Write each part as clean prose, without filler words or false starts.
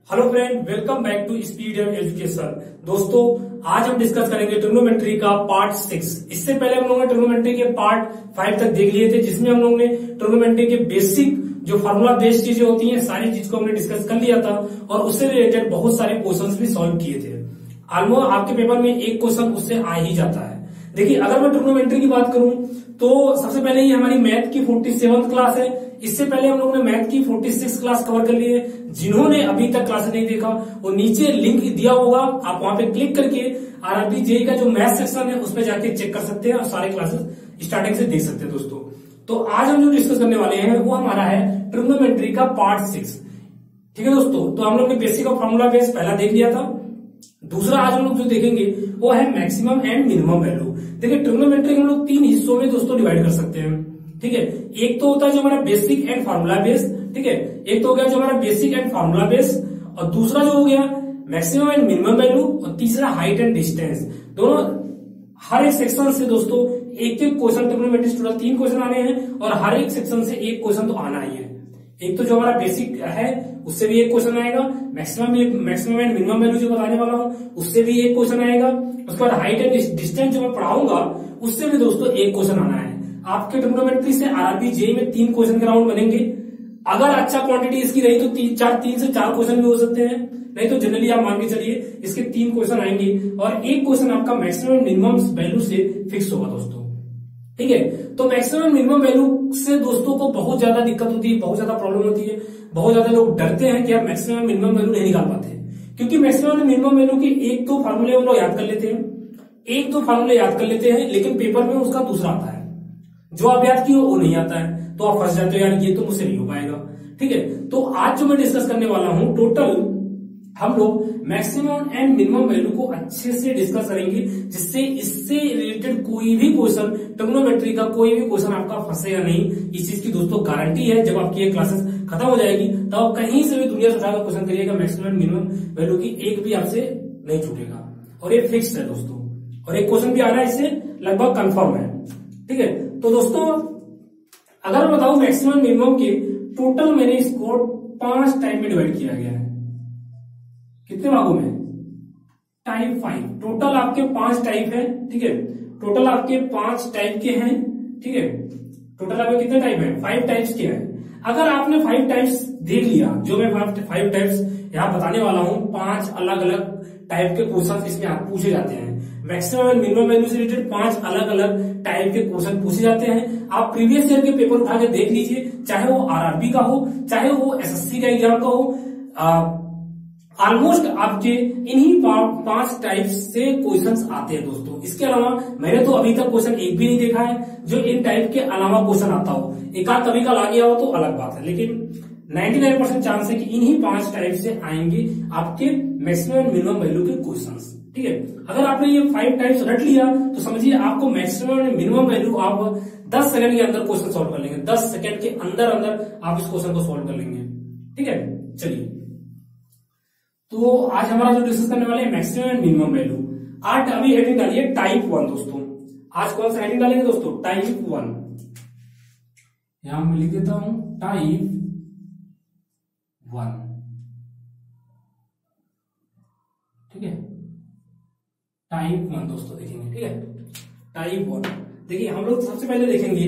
Hello friend, welcome back to speed and education. दोस्तों, आज हम डिस्कस करेंगे ट्रिग्नोमेट्री का पार्ट 6। इससे पहले हम लोगों ने ट्रिग्नोमेट्री के पार्ट 5 तक देख लिए थे, जिसमें हम लोगों ने ट्रिग्नोमेट्री के बेसिक जो फार्मूला बेस्ड चीजें होती हैं सारी चीज को हमने डिस्कस कर लिया था और उससे रिलेटेड बहुत सारे क्वेश्चंस भी सॉल्व किए थे। ऑलमोस्ट आपके पेपर में एक क्वेश्चन उससे आ ही जाता है। देखिए, अगर मैं ट्रिग्नोमेट्री की बात करूं तो सबसे पहले ये हमारी मैथ की 47th क्लास है। इससे पहले हम लोगों ने मैथ की 46 क्लास कवर कर ली है। जिन्होंने अभी तक क्लास नहीं देखा वो नीचे लिंक दिया होगा, आप वहां पे क्लिक करके आरआरबी जेईई का जो मैथ सेक्शन है उसमें जाके चेक कर सकते हैं और सारे क्लासेस स्टार्टिंग से देख सकते हैं। दोस्तों, तो आज हम जो डिस्कस करने वाले हैं वो हमारा है ट्रिग्नोमेट्री का पार्ट 6। ठीक है दोस्तों, तो हम लोग ने बेसिक और फॉर्मूला बेस पहला देख लिया था। दूसरा आज हम लोग जो देखेंगे वो है मैक्सिमम एंड मिनिमम वैल्यू। देखिए, ट्रिग्नोमेट्री हम लोग 3 हिस्सों में दोस्तों डिवाइड कर सकते हैं। ठीक है, एक तो होता है जो हमारा बेसिक एंड फार्मूला बेस। ठीक है, एक तो हो गया जो हमारा बेसिक एंड फार्मूला बेस, और दूसरा जो हो गया मैक्सिमम एंड मिनिमम वैल्यू, और तीसरा हाइट एंड डिस्टेंस। दोनों हर एक सेक्शन से दोस्तों एक एक क्वेश्चन, ट्रिग्नोमेट्री टोटल 3 क्वेश्चन आने हैं और हर एक सेक्शन से एक क्वेश्चन तो आना ही है। एक तो जो हमारा बेसिक है उससे भी एक क्वेश्चन आएगा, मैक्सिमम एंड मिनिमम वैल्यू जो बताने वाला हूं उससे भी एक क्वेश्चन आएगा, उसके बाद हाइट एंड डिस्टेंस जो मैं पढ़ाऊंगा उससे भी दोस्तों एक क्वेश्चन आना है। आपके ट्रिग्नोमेट्री से आरआरबी जेईई में 3 क्वेश्चन के राउंड बनेंगे। अगर अच्छा क्वांटिटी इसकी रही तो 3 से 4 क्वेश्चन भी हो सकते हैं, नहीं तो जनरली आप मान के चलिए इसके 3 क्वेश्चन आएंगे और एक क्वेश्चन आपका मैक्सिमम मिनिमम वैल्यू से फिक्स होगा दोस्तों। ठीक है, तो मैक्सिमम मिनिमम वैल्यू से दोस्तों को बहुत ज्यादा दिक्कत होती है, बहुत ज्यादा प्रॉब्लम होती है। बहुत ज्यादा लोग डरते हैं कि आप मैक्सिमम मिनिमम वैल्यू नहीं निकाल पाते, क्योंकि मैक्सिमम मिनिमम वैल्यू की एक तो फार्मूले हम लोग याद कर लेते हैं, लेकिन पेपर में उसका दूसरा आता है। जो आप याद किए वो नहीं आता है तो आप फंस जाते हो, यार ये तो मुझसे नहीं हो पाएगा। ठीक है, तो आज जो मैं डिस्कस करने वाला हूं टोटल हम लोग मैक्सिमम एंड मिनिमम वैल्यू को अच्छे से डिस्कस करेंगे, जिससे इससे रिलेटेड कोई भी क्वेश्चन, ट्रिग्नोमेट्री का कोई भी क्वेश्चन आपका फंसेगा नहीं। इस चीज की दोस्तों गारंटी है। जब आपकी ये क्लासेस खत्म हो जाएगी तब आप कहीं से भी दुनिया से उठाकर क्वेश्चन करिएगा, मैक्सिमम मिनिमम वैल्यू की एक भी आपसे नहीं छूटेगा और ये फिक्स है दोस्तों। और एक क्वेश्चन भी आ रहा है, इससे लगभग कंफर्म है। ठीक है, तो दोस्तों अगर मैं बताऊं मैक्सिमम मिनिमम के टोटल मैंने इसको 5 टाइप में डिवाइड किया गया है। कितने भागों में? टाइप 5। टोटल आपके 5 टाइप है। ठीक है, टोटल आपके 5 टाइप के हैं। ठीक है, टोटल आपके कितने टाइप है? 5 टाइप्स के हैं। अगर आपने 5 टाइप्स देख लिया, जो मैं 5 टाइप्स यहां बताने वाला हूं, 5 अलग अलग टाइप के क्वेश्चन इसमें आप पूछे जाते हैं। मैक्सिमम एंड मिनिमम वैल्यू से रिलेटेड 5 अलग अलग टाइप के क्वेश्चन पूछे जाते हैं। आप प्रीवियस ईयर के पेपर उठा के देख लीजिए, चाहे वो आरआरबी का हो, चाहे वो एसएससी का एग्जाम का हो, ऑलमोस्ट आपके इन्हीं 5 टाइप से क्वेश्चंस आते हैं दोस्तों। इसके अलावा मैंने तो अभी तक क्वेश्चन एक भी नहीं देखा है जो इन टाइप के अलावा क्वेश्चन आता हो। एक आध कभी का आ गया हो तो अलग बात है, लेकिन 99% चांस है कि इन्हीं 5 टाइप से आएंगे आपके मैक्सिमम मिनिमम वैल्यू के क्वेश्चंस। ठीक है, अगर आपने ये 5 टाइप्स रट लिया तो समझिए आपको मैक्सिमम और मिनिमम वैल्यू आप 10 सेकंड के अंदर क्वेश्चन सॉल्व कर लेंगे। 10 सेकंड के अंदर आप इस क्वेश्चन को सॉल्व कर लेंगे। ठीक है, चलिए, तो आज हमारा जो डिस्कस करने वाले हैं मैक्सिमम एंड मिनिमम वैल्यू। आज अभी हेडिंग डालिए टाइप 1 दोस्तों। आज कौन सा हेडिंग डालेंगे दोस्तों? टाइप 1। यहां मैं लिख देता हूं टाइप 1। ठीक है, टाइप 1 दोस्तों देखेंगे। ठीक है, टाइप 1 देखिए, हम लोग सबसे पहले देखेंगे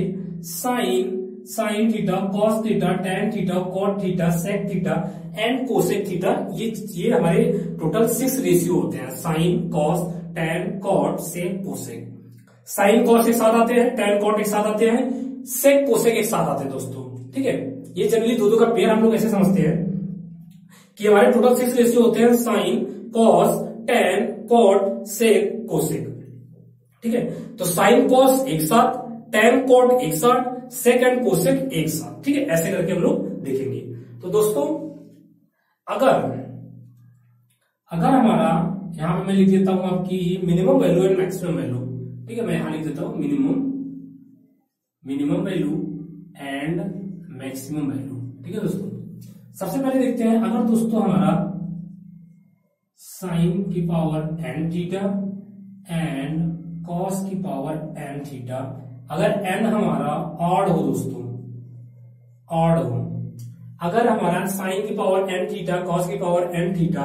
sine theta, cos theta, tan theta, cot theta, sec theta and cosec theta. ये हमारे टोटल 6 रेशियो होते हैं। Sine, cos, tan, cot, sec, cosec. Sine cos एक साथ आते हैं, टैन कॉट एक साथ आते हैं, सेक कोसेक एक साथ आते हैं दोस्तों। ठीक है, ये जनरली दो का पेयर हम लोग ऐसे समझते हैं कि हमारे टोटल 6 रेशियो होते हैं। Sine, cos, tan, cot, sec, cosec. ठीक है, तो साइन कॉस एक साथ, टैन कॉट एक साथ, सेक एंड कोसेक एक साथ। ठीक है, ऐसे करके हम लोग देखेंगे। तो दोस्तों अगर हमारा यहां पे मैं लिख देता हूं आपकी minimum value and maximum value. ठीक है, मैं यहां लिख देता हूं minimum value and maximum value. ठीक है दोस्तों, सबसे पहले देखते हैं, अगर दोस्तों हमारा साइन की power n theta and cos की पावर n थीटा, अगर n हमारा ऑड हो दोस्तों, ऑड हो, अगर हमारा साइन की पावर एन थीटा, कॉस की पावर एन थीटा,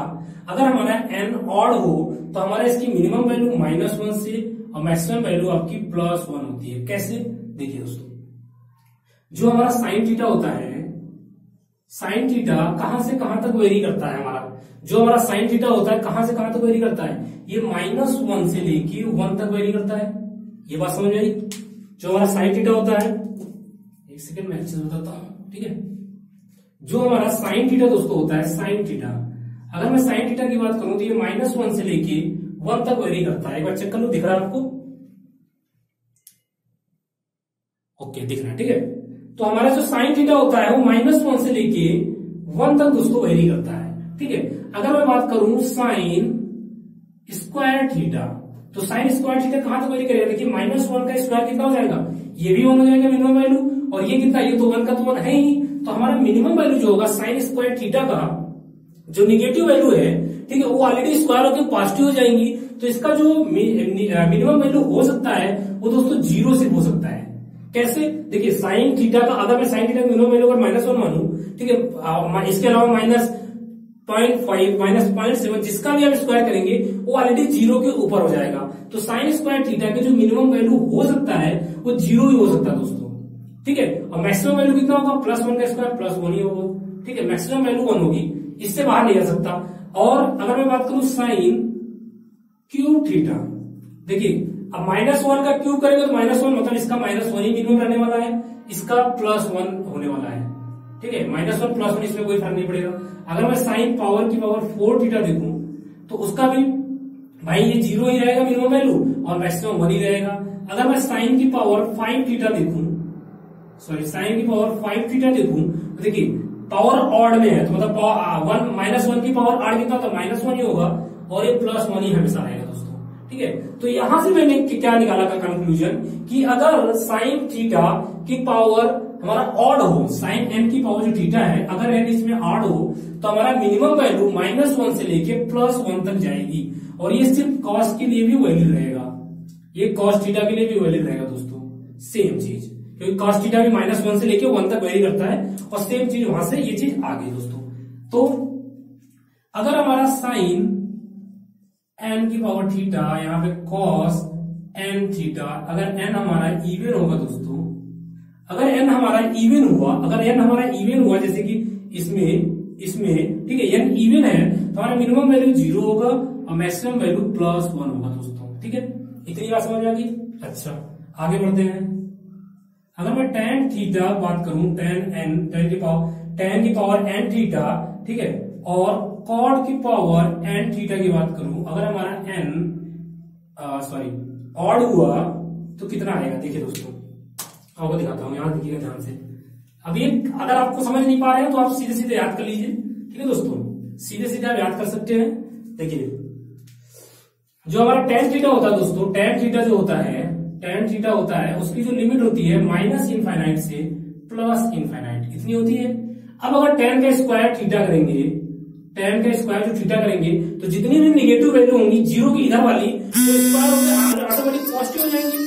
अगर हमारा एन ऑड हो तो हमारा इसकी मिनिमम वैल्यू -1 से और मैक्सिमम वैल्यू आपकी +1 होती है। कैसे? देखिए दोस्तों, जो हमारा साइन थीटा होता है, साइन थीटा कहां से कहां तक वेरी करता है हमारा, जो हमारा साइन थीटा होता है कहां से कहां तक वेरी करता है, ये -1 से लेके 1 तक वेरी करता है। ये बात समझ आई? जो हमारा साइन थीटा होता है, एक सेकंड में अच्छे से बताता हूं, ठीक है। जो हमारा साइन थीटा दोस्तों होता है, साइन थीटा, अगर मैं साइन थीटा की बात करूं तो ये -1 से लेके 1 तक वेरी करता है। एक बार चेक कर लो, दिख रहा है आपको? ओके, दिख रहा है, ठीक है। तो हमारा जो साइन थीटा होता है वो -1 से लेके 1 तक दोस्तों वेरी करता है, ठीक है। अगर मैं बात करूं साइन स्क्वायर थीटा, तो साइन स्क्वायर थीटा कहां तक वेरी करेगा? देखिए -1 का स्क्वायर कितना हो जाएगा, ये भी 1 हो जाएगा मिनिमम वैल्यू, और ये कितना, ये तो 1 का तो 1 है ही। तो हमारा मिनिमम वैल्यू जो होगा साइन स्क्वायर थीटा का, जो निगेटिव वैल्यू है, ठीक है, वो ऑलरेडी स्क्वायर होकर पॉजिटिव हो जाएंगी। तो इसका जो मिनिमम वैल्यू हो सकता है वो दोस्तों 0 से हो सकता है। कैसे? देखिए साइन थीटा का, अगर मैं साइन थीटा का मिनिमम वैल्यू अगर -1 मानू, ठीक है, इसके अलावा -0.5 -0.7 जिसका भी आप स्क्वायर करेंगे वो ऑलरेडी 0 के ऊपर हो जाएगा। तो साइन स्क्वायर थीटा के जो मिनिमम वैल्यू हो सकता है वो 0 ही हो सकता है दोस्तों, ठीक है। और मैक्सिमम वैल्यू कितना होगा? +1 का स्क्वायर +1 ही होगा, ठीक है। मैक्सिमम वैल्यू 1 होगी, इससे बाहर नहीं जा सकता। और अगर मैं बात करूं साइन क्यूब थीटा, देखिए अब -1 का क्यूब करेंगे तो -1 मतलब इसका -1 ही मिनिमम रहने वाला है, इसका +1 होने वाला है, ठीक है। -1 +1 इसमें कोई फर्क नहीं पड़ेगा। अगर मैं साइन पावर की पावर 4 थीटा देखूं तो उसका भी भाई ये 0 ही रहेगा मिनिमम वैल्यू, और मैक्सिमम 1 ही रहेगा। अगर मैं साइन की पावर 5 थीटा देखूं, सॉरी साइन की पावर 5 थीटा देखूं, तो देखिए पावर ऑड में है, तो मतलब -1 की पावर ऑड कितना होता है? -1 ही होगा, और ये +1 ही हमेशा रहेगा दोस्तों, ठीक है। तो यहां से मैंने क्या निकाला था कंक्लूजन, कि अगर साइन थीटा की पावर हमारा ऑड हो, साइन एन की पावर जो थीटा है, अगर एन इसमें ऑड हो तो हमारा मिनिमम वैल्यू -1 से लेके +1 तक जाएगी। और ये सिर्फ कॉस के लिए भी वैलिड रहेगा, ये कॉस थीटा के लिए भी वैलिड रहेगा दोस्तों, सेम चीज, क्योंकि कॉस थीटा भी -1 से लेके 1 तक वेरी करता है, और सेम चीज वहां से ये चीज आ गई दोस्तों। तो अगर हमारा साइन एन की पावर थीटा, यहाँ पे कॉस एन थीटा, अगर एन हमारा इवन होगा दोस्तों, अगर एन हमारा इवन हुआ, अगर एन हमारा इवन हुआ, जैसे कि इसमें ठीक है, एन इवन है, तो हमारा मिनिमम वैल्यू 0 होगा और मैक्सिमम वैल्यू +1 होगा दोस्तों, ठीक है। इतनी बात समझ आ गई? अच्छा, आगे बढ़ते हैं। अगर मैं tan थीटा बात करूं, tan की पावर n थीटा, ठीक है, और cot की पावर n थीटा की बात करूं, अगर हमारा ऑड हुआ तो कितना आएगा? देखिए दोस्तों, आपको दिखाता हूं, यहां देखिएगा ध्यान से। अब ये अगर आपको समझ नहीं पा रहे हैं तो आप सीधे सीधे याद कर लीजिए, ठीक है दोस्तों, सीधे सीधे आप याद कर सकते हैं। देखिए जो हमारा tan थीटा होता है दोस्तों, tan थीटा जो होता है, tan थीटा होता है, उसकी जो लिमिट होती है -∞ से +∞ इतनी होती है। अब अगर tan का स्क्वायर थीटा करेंगे, tan का स्क्वायर जो थीटा करेंगे, तो जितनी भी निगेटिव वैल्यू होंगी 0 की इधर वाली, तो स्क्वायर होकर ऑटोमेटिक पॉजिटिव हो जाएंगी।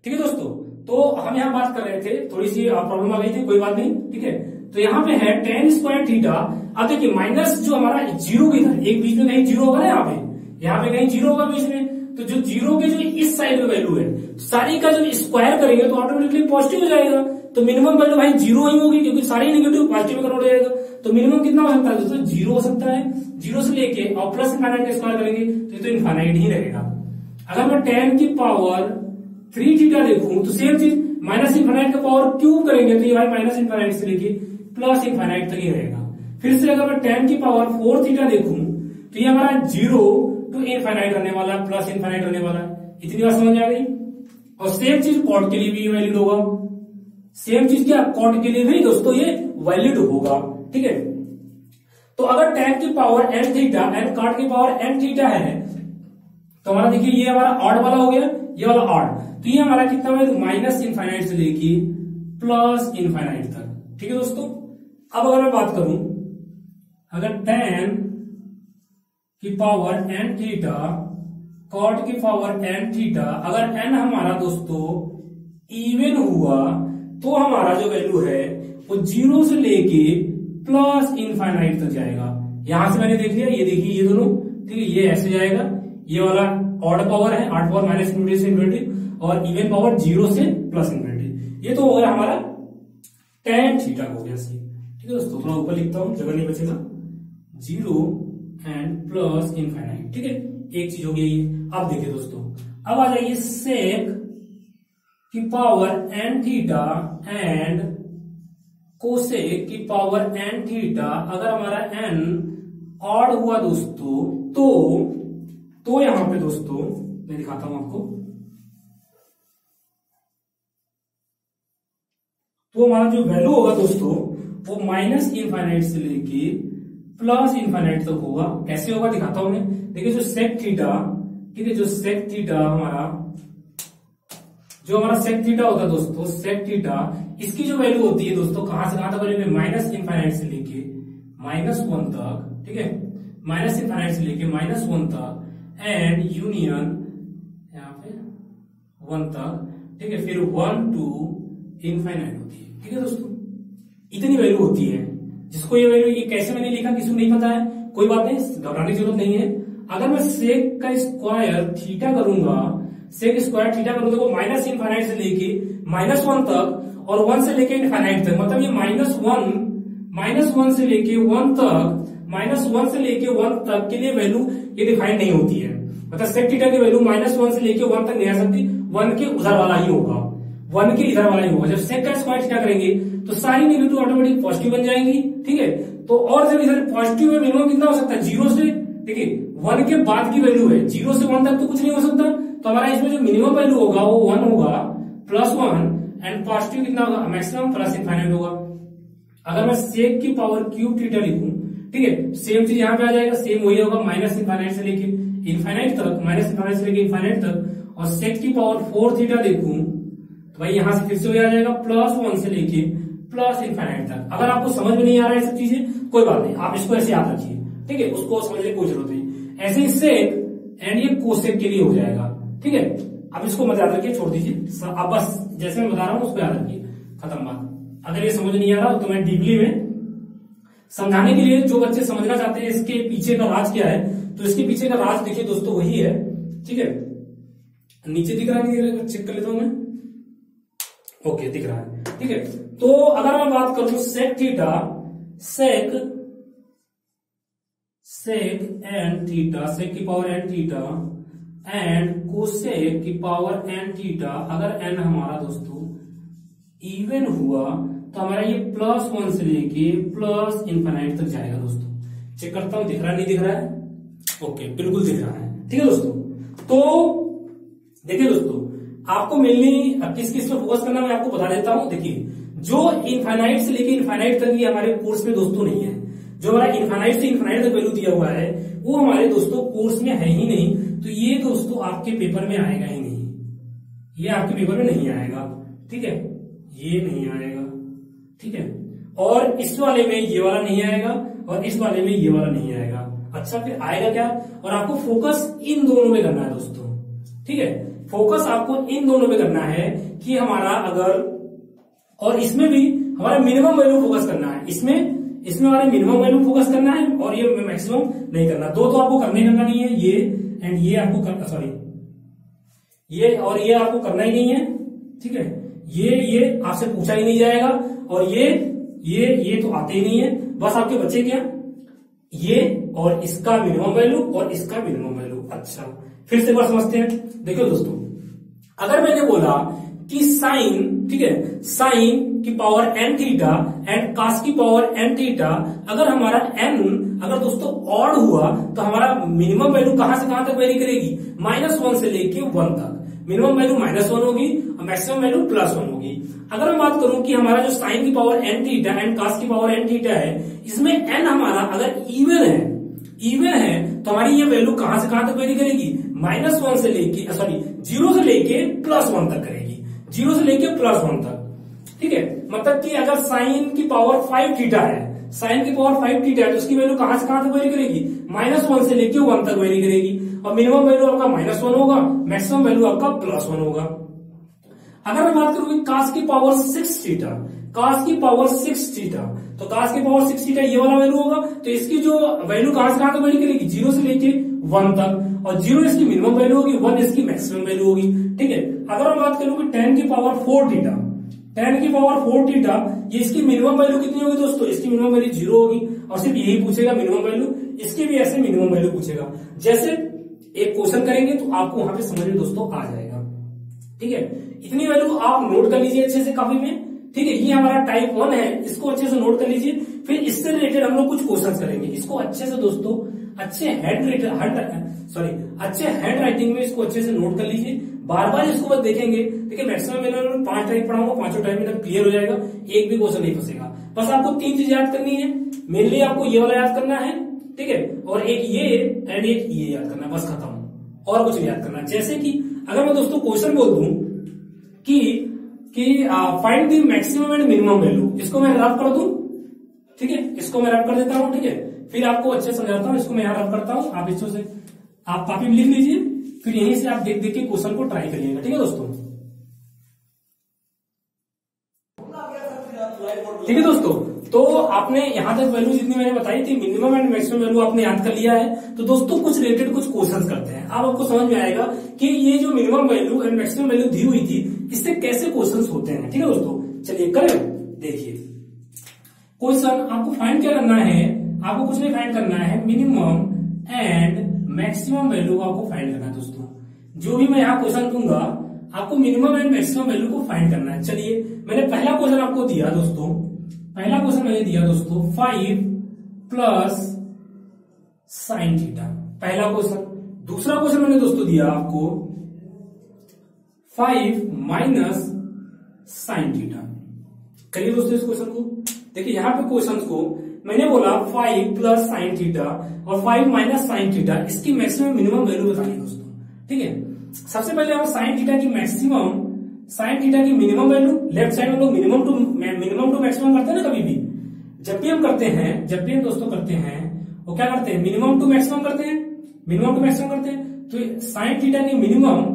ठीक है दोस्तों, तो हम यहाँ बात कर रहे थे, थोड़ी सी प्रॉब्लम आ गई थी, कोई बात नहीं, ठीक है। तो यहाँ पे है tan स्क्वायर थीटा। अब देखिए माइनस जो हमारा 0 की इधर, एक बीच में कहीं 0 होगा ना, यहाँ पे कहीं 0 होगा बीच में, तो जो 0 के जो इस साइड में वैल्यू है, सारी का जब स्क्वायर करेंगे तो ऑटोमेटिकली पॉजिटिव हो जाएगा। तो मिनिमम वैल्यू भाई 0 ही होगी, क्योंकि सारी नेगेटिव पॉजिटिव में कन्वर्ट हो जाएगा। तो मिनिमम कितना हो सकता है दोस्तों? 0 हो सकता है। 0 से लेके और +∞ का स्क्वायर करेंगे तो ये तो इनफाइनाइट ही रहेगा। अगर मैं tan की पावर 3 थीटा देखूं तो सेम चीज, -∞ का पावर क्यूब करेंगे तो ये भाई -∞ से लेके +∞ तक ही रहेगा। फिर से अगर मैं tan की पावर 4 थीटा देखूं तो ये हमारा 0 to ∞ रहने वाला, +∞ रहने वाला। इतनी बात समझ आ गई। और सेम चीज कॉट के लिए भी वैलिड होगा, सेम चीज क्या, कॉट के लिए भी दोस्तों ये वैलिड होगा, ठीक है। तो अगर tan की power n theta and cot की पावर n थीटा है, तो हमारा देखिए ये हमारा ऑड वाला हो गया, ये वाला ऑड, तो ये हमारा कितना वैल्यू -∞ से लेके +∞ तक, ठीक है दोस्तों। अब अगर मैं बात करूं, अगर tan की पावर n थीटा cot की पावर n थीटा, अगर n हमारा दोस्तों इवन हुआ तो हमारा जो वैल्यू है वो 0 से लेके प्लस इनफाइनाइट तक जाएगा। यहां से मैंने देख लिया, ये देखिए ये दोनों, ठीक है, ये ऐसे जाएगा, ये वाला ऑड पावर है, ऑड पावर माइनस इन्फिनिटी से इन्फिनिटी, और इवन पावर 0 से प्लस इन्फिनिटी। ये तो हो गया हमारा tan थीटा हो गया सी। ठीक है दोस्तों, थोड़ा ऊपर लिखता हूं, जगह नहीं बचेगा, 0 एंड प्लस इनफाइनाइट। ठीक है, एक चीज हो गई ये। अब देखिए दोस्तों, अब आ जाइए सेक की power n theta and cosec की पावर n थीटा। अगर हमारा n ऑड हुआ दोस्तों तो यहां पे दोस्तों मैं दिखाता हूं आपको, तो हमारा जो वैल्यू होगा दोस्तों वो माइनस इनफाइनाइट से लेके प्लस इनफाइनाइट तक होगा। कैसे होगा दिखाता हूं मैं। देखिए जो सेक थीटा, ठीक है, जो सेक थीटा हमारा सेक थीटा होता है दोस्तों, सेक थीटा, इसकी जो वैल्यू होती है दोस्तों कहां से कहां तक वैल्यू, माइनस इनफाइनाइट से लेके -1 तक। ठीक है, माइनस इनफाइनाइट से लेके -1 तक एंड यूनियन यहाँ पे 1 तक। ठीक है, फिर 1 to इनफाइनाइट होती है। ठीक है दोस्तों, इतनी वैल्यू होती है। जिसको ये वैल्यू, ये कैसे मैंने लिखा किसी को नहीं पता है, कोई बात नहीं, घबराने की जरूरत नहीं है। अगर मैं सेक का स्क्वायर थीटा करूंगा, सेक स्क्वायर थीटा करूंगा, देखो माइनस इनफाइनाइट से लेके -1 तक और 1 से लेके इनफाइनाइट तक, मतलब ये -1 से लेके 1 तक, -1 से लेके 1 तक के लिए वैल्यू ये डिफाइन नहीं होती है। मतलब सेक थीटा की वैल्यू -1 से लेके 1 तक नहीं आ सकती, 1 के उधर वाला ही होगा, 1 के इधर वाला ही होगा। जब सेक का स्क्वायर थीटा करेंगे तो सारी नेगेटिव ऑटोमेटिक पॉजिटिव बन जाएंगी। ठीक है, तो और जब इधर पॉजिटिव में मिनिमम कितना हो सकता है, 0 से, देखिए 1 के बाद की वैल्यू है, 0 से 1 तक तो कुछ नहीं हो सकता, तो हमारा इसमें जो मिनिमम वैल्यू होगा वो 1 होगा, +1, एंड पॉजिटिव कितना होगा, मैक्सिमम प्लस इनफाइनाइट होगा। अगर मैं सेक की पावर क्यूब थीटा लिखूं, ठीक है, सेम चीज यहां पे आ जाएगा, सेम वही होगा, माइनस इनफाइनाइट से लेके इनफाइनाइट तक, माइनस इनफाइनाइट से लेके इनफाइनाइट तक। और सेक की पावर 4 थीटा देखूं तो भाई यहां से फिर से आ जाएगा +1 से लेके प्लस इनफाइनाइट तक। अगर आपको समझ में नहीं आ रहा है सब चीजें, कोई बात नहीं, आप इसको ऐसे याद रखिए। ठीक है, उसको समझने की कोई जरूरत नहीं। ऐसे ही सेक एंड ये कोसेक के लिए हो जाएगा। ठीक है, अब इसको मत याद रखिए, छोड़ दीजिए, अब बस जैसे मैं बता रहा हूं उसको याद रखिए, खत्म बात। अगर ये समझ नहीं आ रहा तो मैं डीपली में समझाने के लिए, जो बच्चे समझना चाहते हैं इसके पीछे का राज क्या है, तो इसके पीछे का राज देखिए दोस्तों वही है। ठीक है, नीचे दिख रहा है, चेक कर लेता हूं मैं, ओके दिख रहा है। ठीक है, तो अगर मैं बात करूं sec theta, sec n theta, sec की power n theta and cosec की पावर एन थीटा, अगर एन हमारा दोस्तों इवन हुआ तो हमारा ये +1 से लेके प्लस इनफाइनाइट तक जाएगा। दोस्तों चेक करता हूं, दिख रहा है नहीं दिख रहा है, ओके बिल्कुल दिख रहा है। ठीक है दोस्तों, तो देखिए दोस्तों, आपको मिलनी किस किस पे फोकस करना मैं आपको बता देता हूं। देखिए जो इनफाइनाइट से लेके इनफाइनाइट तक ये हमारे कोर्स में दोस्तों नहीं है, जो हमारा इनफाइनाइट से इनफाइनाइट तक वैल्यू दिया हुआ है वो हमारे दोस्तों कोर्स में है ही नहीं, तो ये दोस्तों आपके पेपर में आएगा ही नहीं, ये आपके पेपर में नहीं आएगा। ठीक है, ये नहीं आएगा। ठीक है, और इस वाले में ये वाला नहीं आएगा और इस वाले में ये वाला नहीं आएगा। अच्छा फिर आएगा क्या, और आपको फोकस इन दोनों में करना है दोस्तों। ठीक है, फोकस आपको इन दोनों में करना है कि हमारा अगर, और इसमें भी हमारा मिनिमम वैल्यू फोकस करना है, इसमें हमारा मिनिमम वैल्यू फोकस करना है और ये मैक्सिमम नहीं करना। दो तो आपको करना नहीं है, ये एंड ये आपको करना, सॉरी ये और ये आपको करना ही नहीं है। ठीक है, ये आपसे पूछा ही नहीं जाएगा और ये तो आते ही नहीं है। बस आपके बच्चे क्या, ये और इसका मिनिमम वैल्यू और इसका मिनिमम वैल्यू। अच्छा फिर से बार समझते हैं। देखो दोस्तों, अगर मैंने बोला कि साइन, ठीक है, साइन की पावर n थीटा एंड कास की पावर n थीटा, अगर हमारा n अगर दोस्तों ऑड हुआ तो हमारा मिनिमम वैल्यू कहां से कहां तक वेरी करेगी, -1 से लेके 1 तक। मिनिमम वैल्यू -1 होगी और मैक्सिमम वैल्यू +1 होगी। अगर मैं बात करूं कि हमारा जो साइन की पावर n थीटा एंड कास की पावर n थीटा है, इसमें n हमारा अगर इवन है तो हमारी ये वैल्यू कहां से कहां तक वेरी करेगी, -1 से लेके 0 से लेके +1 तक करेगी, 0 से लेके +1 तक। ठीक ठीक है, मतलब कि अगर साइन की पावर 5 थीटा है, साइन की पावर 5 थीटा है, तो उसकी वैल्यू कहां से कहां तक वेरी करेगी, -1 से लेके 1 तक वेरी करेगी। और मिनिमम वैल्यू आपका -1 होगा, मैक्सिमम वैल्यू आपका +1 होगा। अगर मैं बात करूंगी cos की पावर 6 थीटा, cos की पावर 6 थीटा, तो cos की पावर 6 थीटा ये वाला वैल्यू होगा, तो इसकी जो वैल्यू कहां से कहां तक वेरी करेगी, 0 से लेके 1 तक, और 0 इसकी मिनिमम वैल्यू होगी, 1 इसकी मैक्सिमम वैल्यू होगी। ठीक है, अगर मैं बात करूं कि tan की पावर 4 थीटा, tan की पावर 4 थीटा, ये इसकी मिनिमम वैल्यू कितनी होगी दोस्तों, इसकी मिनिमम वैल्यू 0 होगी, और सिर्फ यही पूछेगा मिनिमम वैल्यू, इसकी भी ऐसे मिनिमम वैल्यू पूछेगा। जैसे एक क्वेश्चन करेंगे तो आपको वहां पे समझ में दोस्तों आ जाएगा। ठीक है, इतनी वैल्यू आप नोट कर लीजिए अच्छे से कॉपी में। ठीक है, ये हमारा टाइप 1 है, इसको अच्छे से नोट कर लीजिए। फिर इससे रिलेटेड हम लोग कुछ क्वेश्चन करेंगे, इसको अच्छे से दोस्तों अच्छे हैंड राइटिंग में इसको अच्छे से नोट कर लीजिए, बार बार इसको बस देखेंगे। देखिए मैक्सिमम मैंने 5 टाइप पढ़ाऊंगा, 5 टाइप में क्लियर हो जाएगा, एक भी क्वेश्चन नहीं फंसेगा। बस आपको 3 चीज याद करनी है, मेनली आपको ये वाला याद करना है, ठीक है, और एक ये एंड एक ये याद करना है, बस खत्म, और कुछ नहीं याद करना। जैसे कि अगर मैं दोस्तों क्वेश्चन बोल दूं कि find the maximum and minimum value, इसको मैं रफ कर दूं, ठीक है, इसको मैं रफ कर देता हूं, ठीक है, फिर आपको अच्छे समझाता हूं। इसको मैं यहां रफ करता हूं, आप इसको से आप कॉपी में लिख लीजिए, फिर यहीं से आप देख देख के क्वेश्चन को ट्राई करिएगा। ठीक है दोस्तों, ठीक है दोस्तों, तो आपने यहां तक वैल्यू जितनी मैंने बताई थी, मिनिमम एंड मैक्सिमम वैल्यू आपने याद कर लिया है। तो दोस्तों कुछ रिलेटेड कुछ क्वेश्चन करते हैं, अब आपको समझ में आएगा कि ये जो minimum value and maximum value दी हुई थी, इससे कैसे क्वेश्चन होते हैं। ठीक है दोस्तों, चलिए करें, देखिए क्वेश्चन आपको फाइंड क्या करना है, आपको कुछ नहीं फाइंड करना है, मिनिमम एंड मैक्सिमम वैल्यू को आपको फाइंड करना है। दोस्तों जो भी मैं यहाँ क्वेश्चन दूंगा, आपको मिनिमम एंड मैक्सिमम वैल्यू को फाइंड करना है। चलिए मैंने पहला क्वेश्चन आपको दिया दोस्तों, पहला क्वेश्चन मैंने दिया दोस्तों 5 प्लस साइन थीटा, पहला क्वेश्चन। दूसरा क्वेश्चन मैंने दोस्तों दिया आपको 5 माइनस साइन थीटा। करिए दोस्तों इस क्वेश्चन को, देखिए यहाँ पे क्वेश्चन को मैंने बोला 5 प्लस साइन थीटा और 5 माइनस साइन थीटा, इसकी मैक्सिमम मिनिमम वैल्यू बताइए दोस्तों। ठीक है, सबसे पहले हम साइन थीटा की मैक्सिमम, साइन थीटा की मिनिमम वैल्यू, लेफ्ट साइड में लोग मिनिमम टू मैक्सिमम करते हैं ना, कभी भी जब भी हम करते हैं, जब भी हम दोस्तों करते हैं, वो क्या करते हैं, मिनिमम टू मैक्सिमम करते हैं, मिनिमम टू मैक्सिमम करते हैं। तो साइन थीटा की मिनिमम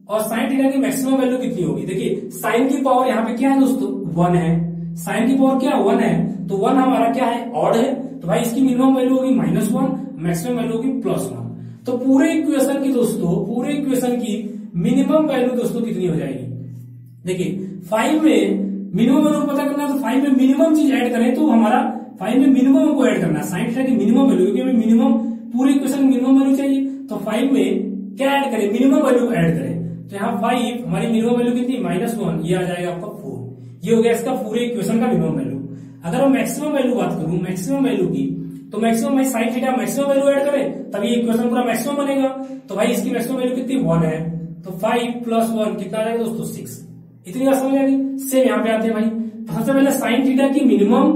और साइन थीटा की मैक्सिमम वैल्यू कितनी होगी, देखिए साइन की पावर यहाँ पे क्या है दोस्तों, 1 है, साइन की पावर क्या 1 है, तो 1 हमारा क्या है, ऑड है, तो भाई इसकी मिनिमम वैल्यू होगी -1, मैक्सिमम वैल्यू होगी +1। तो पूरे इक्वेशन की दोस्तों, पूरे इक्वेशन की मिनिमम वैल्यू दोस्तों कितनी हो जाएगी, देखिए 5 में मिनिमम वैल्यू पता करना है, तो 5 में मिनिमम चीज ऐड करें तो हमारा 5 में मिनिमम को ऐड करना है, साइन थीटा की मिनिमम वैल्यू, क्योंकि हमें मिनिमम पूरे इक्वेशन में मिनिमम वैल्यू चाहिए, तो 5 में क्या ऐड करें, मिनिमम वैल्यू को ऐड करें। तो यहाँ 5 हमारी मिनिमम वैल्यू कितनी, -1, ये आ जाएगा आपका 4, ये हो गया इसका पूरे इक्वेशन का मिनिमम वैल्यू। अगर हम मैक्सिमम वैल्यू बात करूं, मैक्सिमम वैल्यू की, तो मैक्सिमम भाई sine theta maximum value add करें तभी इक्वेशन पूरा मैक्सिमम बनेगा। तो भाई इसकी मैक्सिमम वैल्यू कितनी 1 है, तो 5 + 1 कितना आ जाएगा दोस्तों 6। इतनी बात समझ आ गई। सेम यहाँ पे आते हैं भाई, सबसे पहले साइन थीटा की मिनिमम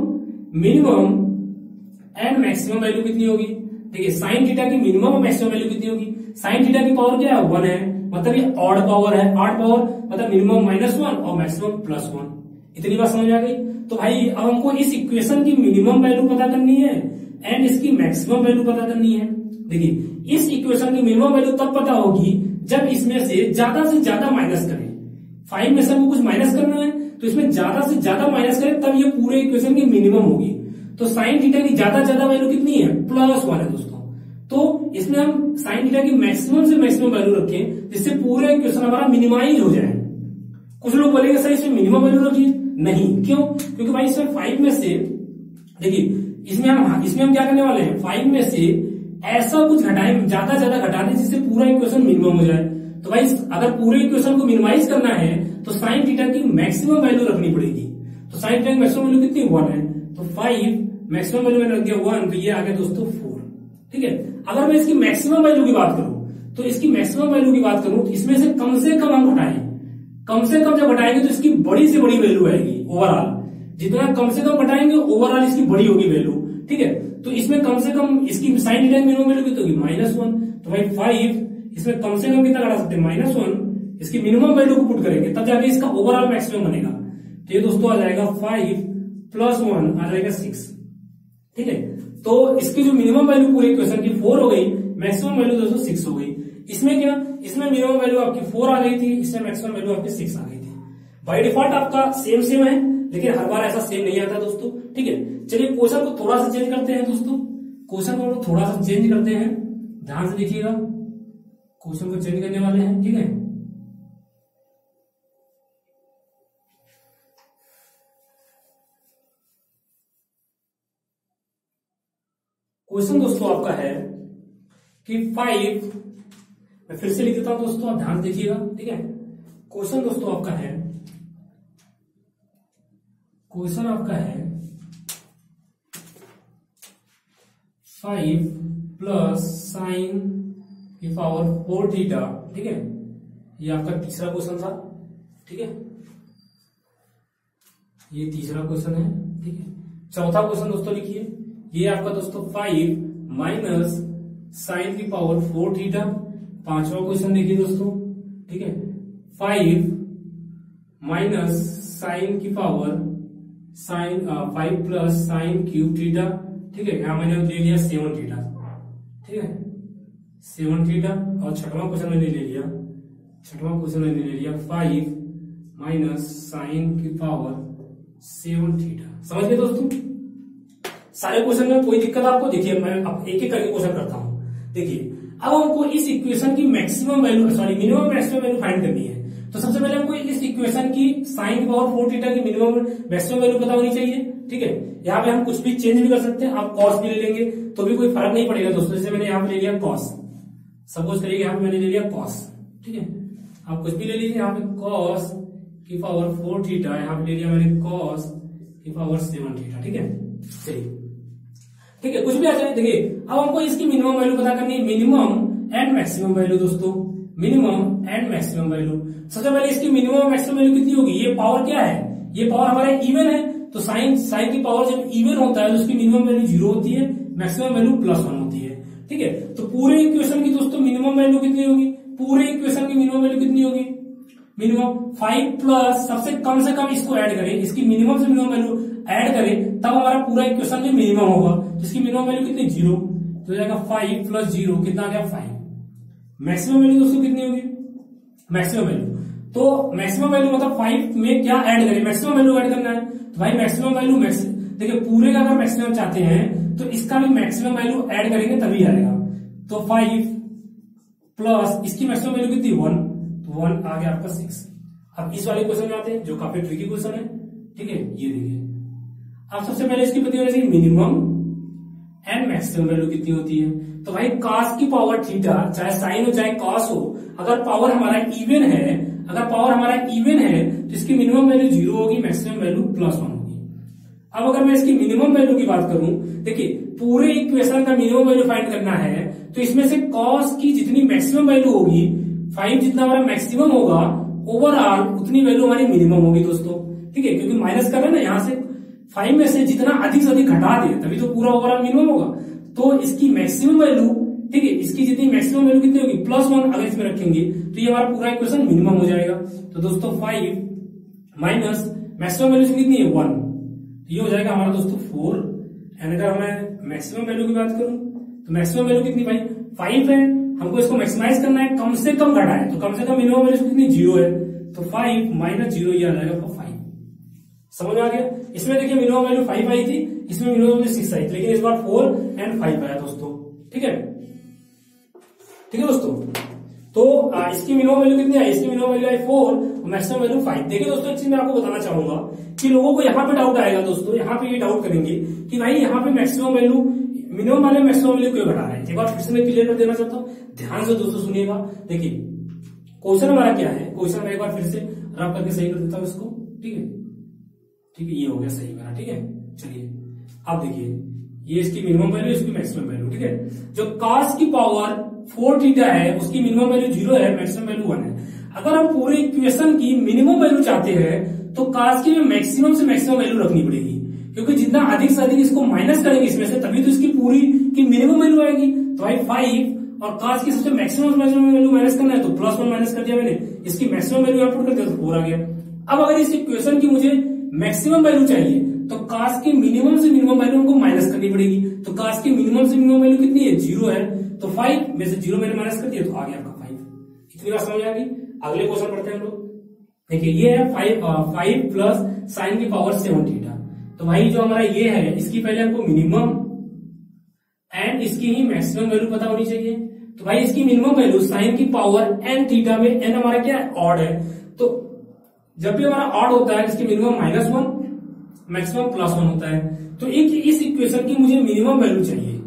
एंड मैक्सिमम वैल्यू कितनी होगी, देखिए साइन थीटा की मिनिमम और मैक्सिमम वैल्यू कितनी होगी, साइन थीटा की पावर क्या है 1 है, मतलब ये ऑड पावर है, ऑड पावर मतलब मिनिमम -1 और मैक्सिमम +1। इतनी बात समझ आ गई। तो भाई अब हमको इस इक्वेशन की मिनिमम वैल्यू पता करनी है एंड इसकी मैक्सिमम वैल्यू पता करनी है। देखिए इस इक्वेशन की मिनिमम वैल्यू तब पता होगी जब इसमें से ज्यादा माइनस करें, 5 में से हमको कुछ माइनस करना है, तो इसमें ज्यादा से ज्यादा माइनस करें तब ये पूरे इक्वेशन की मिनिमम होगी। तो साइन थीटा की ज्यादा वैल्यू कितनी है, +1 है दोस्तों। तो इसमें हम साइन थीटा की मैक्सिमम से मैक्सिमम वैल्यू रखें जिससे पूरा इक्वेशन हमारा मिनिमाइज हो जाए। कुछ लोग बोलेंगे सर इसमें मिनिमम वैल्यू रखिए, नहीं, क्यों, क्योंकि भाई इसमें 5 में से, देखिए इसमें हम क्या करने वाले हैं, 5 में से ऐसा कुछ घटाएं, ज्यादा घटा दें जिससे पूरा इक्वेशन मिनिमम हो जाए। तो भाई अगर पूरे इक्वेशन को मिनिमाइज करना है तो साइन थीटा की मैक्सिमम वैल्यू रखनी पड़ेगी। तो साइन थीटा की मैक्सिमम वैल्यू कितनी 1 है, तो 5 मैक्सिमम वैल्यू मैंने रख दिया 1, तो ये आ गया दोस्तों 4। ठीक है, अगर मैं इसकी मैक्सिमम वैल्यू की बात करूं, तो इसकी मैक्सिमम वैल्यू की बात करूं तो इसमें से कम हम घटाएं, कम से कम जब घटाएंगे तो इसकी बड़ी से बड़ी वैल्यू आएगी ओवरऑल, जितना कम से कम घटाएंगे ओवरऑल इसकी बड़ी होगी वैल्यू। ठीक है, तो इसमें कम से कम इसकी साइन थीटा की मिनिमम वैल्यू कितनी होगी -1, तो भाई 5 इसमें कम से कम कितना घटा सकते हैं -1, इसकी मिनिमम वैल्यू को पुट करेंगे तब जाके इसका ओवरऑल मैक्सिमम बनेगा। तो ये दोस्तों आ जाएगा 5 प्लस 1 आ जाएगा 6। ठीक है, तो इसकी जो मिनिमम वैल्यू पूरे इक्वेशन की 4 हो गई, मैक्सिमम वैल्यू दोस्तों 6 हो गई। इसमें क्या, इसमें मिनिमम वैल्यू आपकी 4 आ गई थी, इसमें मैक्सिमम वैल्यू आपकी 6 आ गई थी। बाय डिफॉल्ट आपका सेम है, लेकिन हर बार ऐसा सेम नहीं आता दोस्तों। ठीक है, चलिए क्वेश्चन को थोड़ा सा चेंज करते हैं दोस्तों, क्वेश्चन को थोड़ा सा चेंज करते हैं, ध्यान से देखिएगा, क्वेश्चन को चेंज करने वाले हैं। ठीक है, क्वेश्चन दोस्तों आपका है कि 5, मैं फिर से लिख देता हूं दोस्तों, आप ध्यान देखिएगा। ठीक है, क्वेश्चन दोस्तों आपका है, क्वेश्चन आपका है 5 प्लस साइन की पावर 4 थीटा। ठीक है, ये आपका तीसरा क्वेश्चन था। ठीक है, ये तीसरा क्वेश्चन है। ठीक है, चौथा क्वेश्चन दोस्तों लिखिए, ये आपका दोस्तों 5 माइनस साइन की पावर 4 थीटा। पांचवा क्वेश्चन देखिए दोस्तों। ठीक है, 5 माइनस साइन की power 5 plus sine cube theta. ठीक है, यहां मैंने ले लिया 7 थीटा। ठीक है, 7 थीटा। और छठवां क्वेश्चन मैंने ले लिया, 5 माइनस साइन की पावर 7 थीटा। समझ गए दोस्तों सारे क्वेश्चन में? कोई दिक्कत आपको? देखिए मैं अब एक एक करके क्वेश्चन करता हूं। देखिए अब हमको इस इक्वेशन की maximum value, sorry minimum maximum value find करनी है। तो सबसे पहले हमको इस इक्वेशन की साइन की पावर 4 थीटा की मिनिमम मैक्सिमम वैल्यू पता होनी चाहिए। ठीक है, यहाँ पे हम कुछ भी चेंज भी कर सकते हैं, आप कॉस भी ले लेंगे तो भी कोई फर्क नहीं पड़ेगा दोस्तों। जैसे मैंने यहाँ पे ले लिया कॉस, सपोज करिए यहाँ पे मैंने ले लिया कॉस। ठीक है, आप कुछ भी ले लीजिए, यहाँ पे कॉस की पावर 4 थीटा, यहाँ पे ले लिया मैंने कॉस की पावर 7 थीटा। ठीक है, चलिए ठीक है, कुछ भी आ जाए। देखिए अब हमको इसकी मिनिमम वैल्यू पता करनी है, मिनिमम एंड मैक्सिमम वैल्यू दोस्तों, मिनिमम एंड मैक्सिमम वैल्यू। सबसे पहले इसकी मिनिमम मैक्सिमम वैल्यू कितनी होगी? ये पावर क्या है? ये पावर हमारा इवन है, तो साइन की पावर जब इवन होता है तो उसकी मिनिमम वैल्यू 0 होती है, मैक्सिमम वैल्यू +1 होती है। ठीक है, तो पूरे इक्वेशन की दोस्तों मिनिमम वैल्यू कितनी होगी? पूरे इक्वेशन की मिनिमम वैल्यू कितनी होगी? मिनिमम 5 प्लस सबसे कम से कम इसको ऐड करें, इसकी मिनिमम से मिनिमम वैल्यू ऐड करें, तब हमारा पूरा इक्वेशन में मिनिमम होगा। तो इसकी मिनिमम वैल्यू कितनी? 0। तो जाएगा 5 प्लस 0 कितना आ गया? 5। मैक्सिमम वैल्यू दोस्तों कितनी होगी? मैक्सिमम वैल्यू, तो मैक्सिमम वैल्यू मतलब 5 में क्या ऐड करें? मैक्सिमम वैल्यू ऐड करना है। तो भाई मैक्सिमम वैल्यू देखिए पूरे का अगर मैक्सिमम चाहते हैं तो इसका भी मैक्सिमम वैल्यू ऐड करेंगे तभी आएगा। तो 5 प्लस इसकी मैक्सिमम वैल्यू कितनी? 1, तो 1 आ गया आपका 6। अब इस वाले क्वेश्चन में आते हैं जो काफी ट्रिकी क्वेश्चन है। ठीक है, ये देखिए अब सबसे पहले इसकी पता होनी चाहिए मिनिमम एंड मैक्सिमम वैल्यू कितनी होती है। तो भाई cos की पावर थीटा, चाहे साइन हो चाहे cos हो, अगर पावर हमारा इवन है, तो इसकी मिनिमम वैल्यू 0 होगी, मैक्सिमम वैल्यू +1 होगी। अब अगर मैं इसकी मिनिमम वैल्यू की बात करूं, देखिए पूरे इक्वेशन का मिनिमम वैल्यू फाइंड करना है, तो इसमें से cos की जितनी मैक्सिमम वैल्यू होगी, 5 जितना हमारा मैक्सिमम होगा, ओवरऑल उतनी वैल्यू हमारी मिनिमम होगी दोस्तों। ठीक है, क्योंकि माइनस कर रहे हैं ना, यहां से 5 में से जितना अधिक से अधिक घटा दे तभी तो पूरा ओवरऑल मिनिमम होगा। तो इसकी मैक्सिमम वैल्यू, ठीक है, इसकी जितनी मैक्सिमम वैल्यू कितनी होगी? +1 अगर इसमें रखेंगे तो ये हमारा पूरा इक्वेशन मिनिमम हो जाएगा। तो दोस्तों 5 माइनस मैक्सिमम वैल्यू कितनी है? 1, तो ये हो जाएगा हमारा दोस्तों 4। एंड अगर मैं मैक्सिमम वैल्यू की बात करूं तो मैक्सिमम वैल्यू कितनी भाई? 5 है, हमको इसको मैक्सिमाइज करना है, कम से कम घटाए, तो कम से कम मिनिमम वैल्यू कितनी? 0 है। तो 5 माइनस 0 ये आ जाएगा 5। समझ में आ गया? इसमें देखिए मिनिमम वैल्यू 5 आई थी, इसमें मिनिमम वैल्यू 6 आई थी, लेकिन इस बार 4 एंड 5 आया दोस्तों। ठीक है, ठीक है दोस्तों, तो इसकी मिनिमम वैल्यू कितनी आई? इसकी मिनिमम वैल्यू आई 4 और मैक्सिमम वैल्यू 5। देखिए दोस्तों एक चीज मैं आपको बताना चाहूंगा कि लोगों को यहाँ पे डाउट आएगा दोस्तों, यहाँ पे ये डाउट करेंगे कि भाई यहाँ पे मैक्सिमम वैल्यू मिनिमम वाले मैक्सिमम वैल्यू क्यों घटा रहे हैं। एक बार फिर से मैं क्लियर कर देना चाहता हूँ, ध्यान से दोस्तों सुनिएगा। देखिए क्वेश्चन हमारा क्या है, क्वेश्चन मैं एक बार फिर से रब करके सही कर देता हूँ इसको। ठीक है, ठीक है, ये हो गया सही मेरा। ठीक है, चलिए अब देखिए ये इसकी मिनिमम वैल्यू, इसकी मैक्सिमम वैल्यू। ठीक है, जो cos की पावर 4 थीटा है उसकी मिनिमम वैल्यू 0 है, मैक्सिमम वैल्यू 1 है। अगर हम पूरे इक्वेशन की मिनिमम वैल्यू चाहते हैं तो cos की मैक्सिमम से मैक्सिमम वैल्यू रखनी पड़ेगी, क्योंकि जितना अधिक से अधिक इसको माइनस करेंगे इसमें से तभी तो इसकी पूरी की मिनिमम वैल्यू आएगी। तो भाई 5 और cos की सबसे मैक्सिमम वैल्यू माइनस करना है, तो +1 माइनस कर दिया मैंने, इसकी मैक्सिमम वैल्यू पुट कर दिया तो 4 आ गया। अब अगर इस इक्वेशन की मुझे मैक्सिमम वैल्यू चाहिए तो काश की मिनिमम से मिनिमम वैल्यू हमको माइनस करनी पड़ेगी। तो काश की मिनिमम से मिनिमम वैल्यू कितनी है, 0 है, तो 5 में से 0 मैंने माइनस कर दिया तो आ गया आपका 5। इतनी बात समझ आ गई। अगले क्वेश्चन पढ़ते हैं हम लोग। देखिए ये है 5 प्लस साइन की पावर 7 थीटा। तो भाई जो हमारा ये है इसकी पहले हमको मिनिमम एंड इसकी ही मैक्सिमम वैल्यू पता होनी चाहिए। तो भाई इसकी मिनिमम वैल्यू साइन की पावर एन थीटा में एन हमारा क्या है, ऑड है। तो जब भी हमारा ऑड होता है इसकी मिनिमम -1 मैक्सिमम +1 होता है। तो एक इस इक्वेशन की मुझे मिनिमम वैल्यू चाहिए।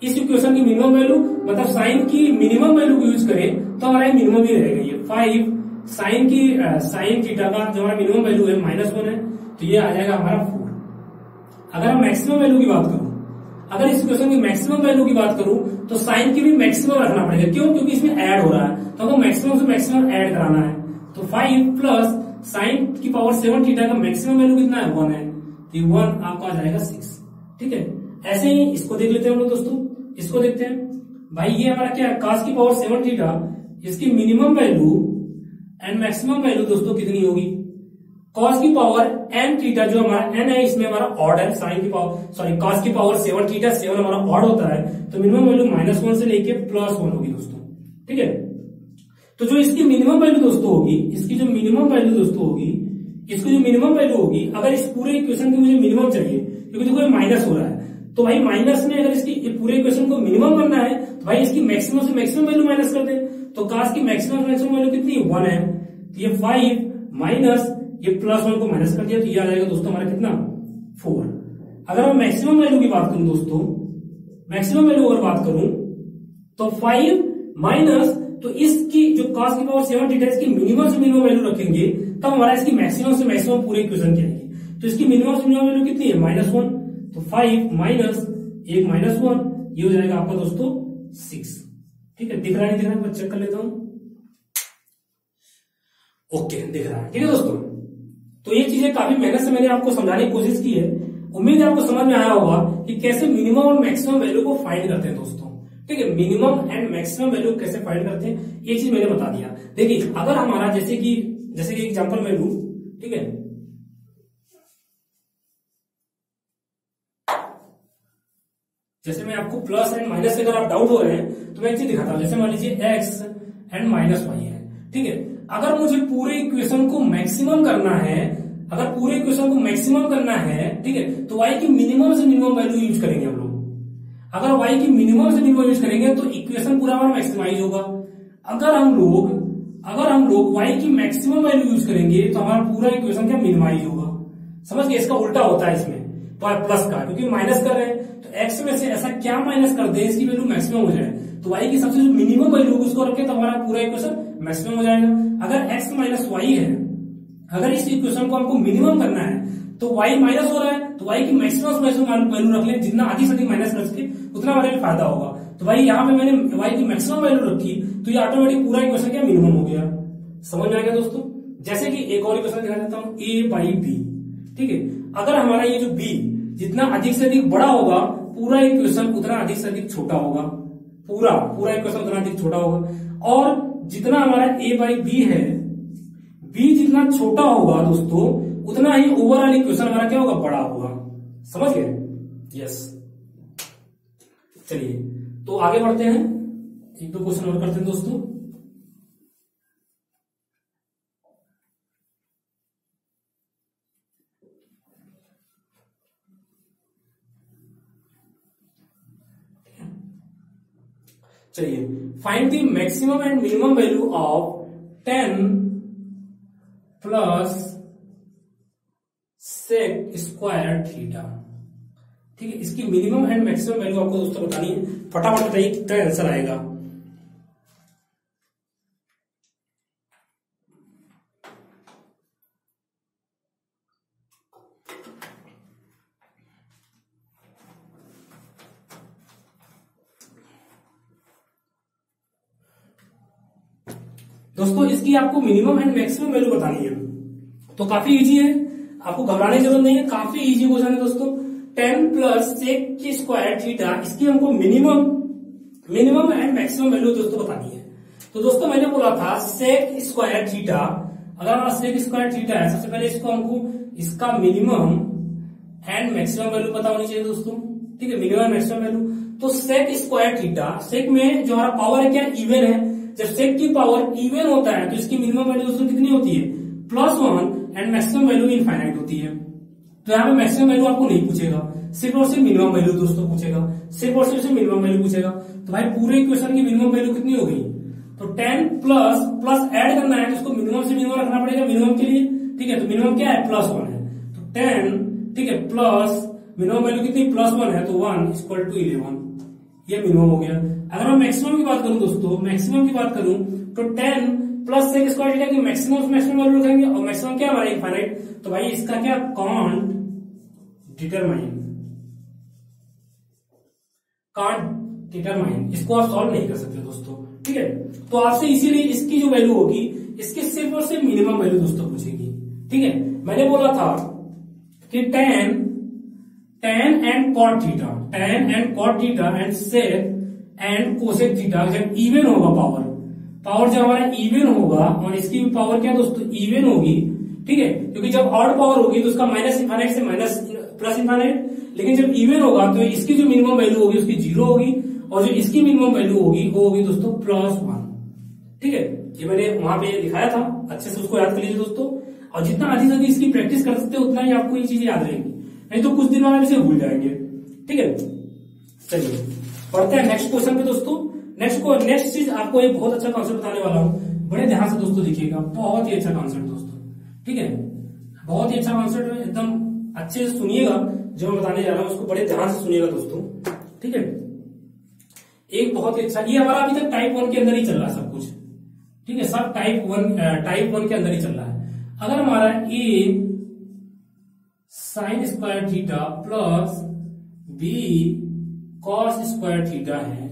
इस इक्वेशन की मिनिमम वैल्यू मतलब साइन की मिनिमम वैल्यू को यूज करें तो हमारा मिनिमम ही रहेगा ये 5 साइन थीटा का जो हमारा मिनिमम वैल्यू है -1 है, तो ये आ जाएगा हमारा 4। अगर हम मैक्सिमम वैल्यू की बात करूं, अगर इस इक्वेशन की मैक्सिमम वैल्यू की बात करूं तो साइन की भी मैक्सिमम रखना पड़ेगा। क्यों? क्योंकि इसमें ऐड हो रहा है तो हमको मैक्सिमम से मैक्सिमम ऐड कराना है। तो 5 प्लस साइन की पावर 7 थीटा का मैक्सिमम वैल्यू कितना है, 1 है, तो 1 आपका आ जाएगा 6। ठीक है, ऐसे ही इसको देख लेते हैं हम लोग दोस्तों। इसको देखते हैं भाई, ये हमारा क्या है, cos की पावर 7 थीटा, इसकी minimum value and maximum value दोस्तों कितनी होगी, cos की पावर n थीटा जो हमारा n है इसमें हमारा ऑड है, साइन की पावर cos की पावर 7 थीटा 7 हमारा ऑड होता है, तो मिनिमम वैल्यू -1 से लेके +1 होगी दोस्तों। ठीक है, तो जो इसकी मिनिमम वैल्यू दोस्तों होगी, इसकी जो मिनिमम वैल्यू दोस्तों होगी, इसकी जो मिनिमम वैल्यू होगी, अगर इस पूरे इक्वेशन की मुझे मिनिमम चाहिए, क्योंकि देखो ये माइनस हो रहा है, तो भाई माइनस में अगर इसकी पूरे इक्वेशन को मिनिमम करना है तो भाई इसकी मैक्सिमम से मैक्सिमम वैल्यू माइनस कर दे। तो cos की मैक्सिमम वैल्यू कितनी, 1 है, तो ये 5 माइनस ये +1 को माइनस कर दिया तो ये आ जाएगा दोस्तों हमारा कितना, 4। अगर मैं मैक्सिमम वैल्यू की बात करूं दोस्तों, मैक्सिमम वैल्यू अगर बात करूं तो 5 माइनस, तो इसकी जो cos की पावर 7 थीटा इसकी मिनिमम से मिनिमम वैल्यू रखेंगे तब हमारा इसकी मैक्सिमम से मैक्सिमम पूरे इक्वेशन की आएगी। तो इसकी मिनिमम से मिनिमम वैल्यू कितनी है, -1, तो 5 माइनस एक -1 ये हो जाएगा आपका दोस्तों 6। ठीक है, दिख रहा है नहीं दिख रहा है, मैं चेक कर लेता हूं। ओके, दिख रहा है। ठीक है दोस्तों, तो ये चीजें काफी मेहनत से मैंने आपको समझाने की कोशिश की है। उम्मीद है आपको समझ में आया होगा कि कैसे मिनिमम और मैक्सिमम वैल्यू को फाइंड करते हैं दोस्तों। ठीक है, मिनिमम एंड मैक्सिमम वैल्यू कैसे फाइंड करते हैं ये चीज मैंने बता दिया। देखिए अगर हमारा जैसे कि एग्जांपल मैं लूं, ठीक है, जैसे मैं आपको प्लस एंड माइनस से अगर आप डाउट हो रहे हैं तो मैं एक चीज दिखाता हूं। जैसे मान लीजिए x एंड -y है। ठीक है, अगर मुझे पूरे इक्वेशन को मैक्सिमम करना है, अगर पूरे इक्वेशन को मैक्सिमम करना है, ठीक है, तो y की मिनिमम से मिनिमम वैल्यू यूज करेंगे हम लोग। अगर y की मिनिमम से मिनिमम यूज करेंगे तो इक्वेशन पूरा हमारा मैक्सिमाइज होगा। अगर हम लोग y की मैक्सिमम वैल्यू यूज करेंगे तो हमारा पूरा इक्वेशन क्या मिनिमाइज होगा। समझ गए, इसका उल्टा होता है इसमें प्लस का, क्योंकि माइनस कर रहे हैं तो x में से ऐसा क्या माइनस कर दे इसकी वैल्यू मैक्सिमम हो जाए, तो y की सबसे जो मिनिमम वैल्यू उसको रखे तो हमारा पूरा इक्वेशन मैक्सिमम हो जाएगा। अगर x माइनस y है, अगर इस इक्वेशन को हमको मिनिमम करना है तो y माइनस हो रहा है तो y की मैक्सिमम वैल्यू रख ले, जितना अधिक से अधिक माइनस कर सके उतना हमारे लिए फायदा होगा। तो भाई यहाँ पे मैंने y की मैक्सिमम वैल्यू रखी तो ये ऑटोमेटिक पूरा इक्वेशन क्या मिनिमम हो गया। समझ में आ गया दोस्तों। जैसे कि एक और इक्वेशन दिखा देता हूँ, a/b। ठीक है, अगर हमारा ये जो b जितना अधिक से अधिक बड़ा होगा पूरा इक्वेशन उतना अधिक से अधिक छोटा होगा, पूरा इक्वेशन उतना अधिक छोटा होगा। और जितना हमारा a/b है, b जितना छोटा होगा दोस्तों उतना ही ओवरऑल इक्वेशन हमारा क्या होगा, बड़ा होगा। समझ गए, यस। चलिए तो आगे बढ़ते हैं, एक दो क्वेश्चन और करते हैं दोस्तों। चलिए, find the maximum and minimum value of 10 plus sec square theta. ठीक है, इसकी मिनिमम एंड मैक्सिमम वैल्यू आपको दोस्तों बतानी है। फटाफट बताइए कितना आंसर आएगा। दोस्तों इसकी आपको मिनिमम एंड मैक्सिमम वैल्यू बतानी है, तो काफी इजी है, आपको घबराने की जरूरत नहीं है, काफी इजी क्वेश्चन है दोस्तों। 10 प्लस सेक की स्क्वायर थीटा, इसकी हमको मिनिमम एंड मैक्सिमम वैल्यू दोस्तों बतानी है। तो दोस्तों मैंने बोला था सेक स्क्वायर थीटा, अगर हमारा सेक स्क्वायर थीटा है, सबसे पहले इसको हमको इसका मिनिमम एंड मैक्सिमम वैल्यू पता होनी चाहिए दोस्तों। ठीक है, मिनिमम मैक्सिमम वैल्यू। तो सेक स्क्वायर थीटा, सेक में जो हमारा पावर है क्या, इवन है। जब सेक की पावर इवन होता है तो इसकी मिनिमम वैल्यू दोस्तों कितनी होती है, +1 एंड मैक्सिमम वैल्यू इनफाइनाइट होती है। तो यहाँ पे मैक्सिमम वैल्यू आपको नहीं पूछेगा, सिर्फ और सिर्फ मिनिमम वैल्यू दोस्तों पूछेगा, सिर्फ और सिर्फ मिनिमम वैल्यू पूछेगा। तो भाई पूरे इक्वेशन की मिनिमम वैल्यू कितनी हो गई, तो 10 प्लस ऐड करना है तो इसको मिनिमम से मिनिमम रखना पड़ेगा मिनिमम के लिए। ठीक है, तो मिनिमम क्या है, +1 है, तो 10, ठीक है, प्लस मिनिमम वैल्यू कितनी, +1 है, तो 1 = 11, ये मिनिमम हो गया। अगर मैं मैक्सिमम की बात करूं दोस्तों, मैक्सिमम की बात करूं तो 10 प्लस सेक स्क्वायर थीटा की मैक्सिमम वैल्यू रखेंगे, और मैक्सिमम क्या हमारा इनफाइनाइट। तो भाई इसका क्या, कांट डिटरमाइन, इसको आप सॉल्व नहीं कर सकते दोस्तों। ठीक है, तो आपसे इसीलिए इसकी जो वैल्यू होगी, इसकी सिर्फ और सिर्फ मिनिमम वैल्यू दोस्तों पूछेगी। ठीक है, मैंने बोला था कि tan and cot theta, tan and cot theta and sec and cosec theta जब इवन होगा, पावर जब हमारा इवन होगा, और इसकी भी पावर क्या दोस्तों, इवन होगी। ठीक है, क्योंकि जब ऑड पावर होगी तो उसका माइनस इनफाइनाइट से माइनस प्लस इनफाइनाइट, लेकिन जब इवन होगा तो इसकी जो मिनिमम वैल्यू होगी उसकी 0 होगी, और जो इसकी मिनिमम वैल्यू होगी वो होगी दोस्तों +1। ठीक है, ये मैंने वहां पे दिखाया था, अच्छे से उसको याद कर लीजिए दोस्तों। और जितना अधिक से अधिक इसकी प्रैक्टिस कर सकते हो उतना ही आपको ये चीजें याद रहेंगी, नहीं तो कुछ दिन बाद इसे भूल जाएंगे। ठीक है, चलिए पढ़ते हैं नेक्स्ट क्वेश्चन पे दोस्तों। नेक्स्ट चीज आपको एक बहुत अच्छा कॉन्सेप्ट बताने वाला हूं, बड़े ध्यान से दोस्तों देखिएगा, बहुत ही अच्छा कॉन्सेप्ट दोस्तों। ठीक है, बहुत ही अच्छा कॉन्सेप्ट है, एकदम अच्छे से सुनिएगा, जो मैं बताने जा रहा हूं उसको बड़े ध्यान से सुनिएगा दोस्तों। ठीक है, एक बहुत ही अच्छा, ये हमारा अभी तक टाइप 1 के अंदर ही चल रहा है सब कुछ। ठीक है, सब टाइप 1 के अंदर ही चल रहा है। अगर हमारा a sin square theta plus b cos square theta है,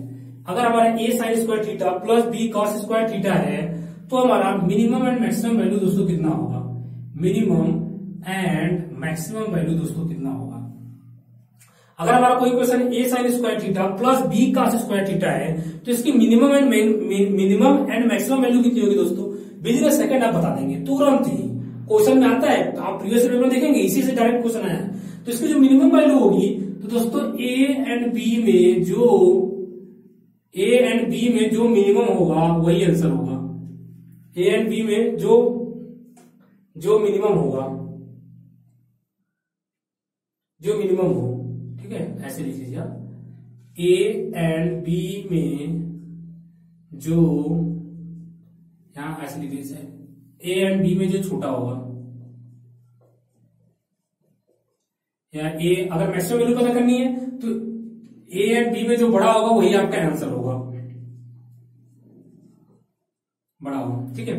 अगर हमारा a sin square theta plus b cos square theta है, तो हमारा मिनिमम एंड मैक्सिमम वैल्यू दोस्तों कितना होगा, मिनिमम एंड मैक्सिमम वैल्यू दोस्तों कितना होगा। अगर हमारा कोई question a sin square theta plus b cos square theta है, तो इसकी मिनिमम एंड मैक्सिमम वैल्यू कितनी होगी दोस्तों, विदिन अ सेकंड आप बता देंगे, तुरंत ही क्वेश्चन में आता है, आप प्रीवियस पेपर में देखेंगे, इसी से डायरेक्ट क्वेश्चन आया है। तो इसकी जो मिनिमम वैल्यू होगी, तो दोस्तों a एंड b में जो मिनिमम होगा वही आंसर होगा। a एंड b में जो मिनिमम होगा, जो मिनिमम हो, ठीक है, ऐसे लिख लीजिए आप, a एंड b में जो, यहां ऐसे लिख लीजिए, a एंड b में जो छोटा होगा, या a, अगर मैक्सिमम वैल्यू पता करनी है तो a एंड b में जो बड़ा होगा वही आपका आंसर होगा, बड़ा होगा। ठीक है,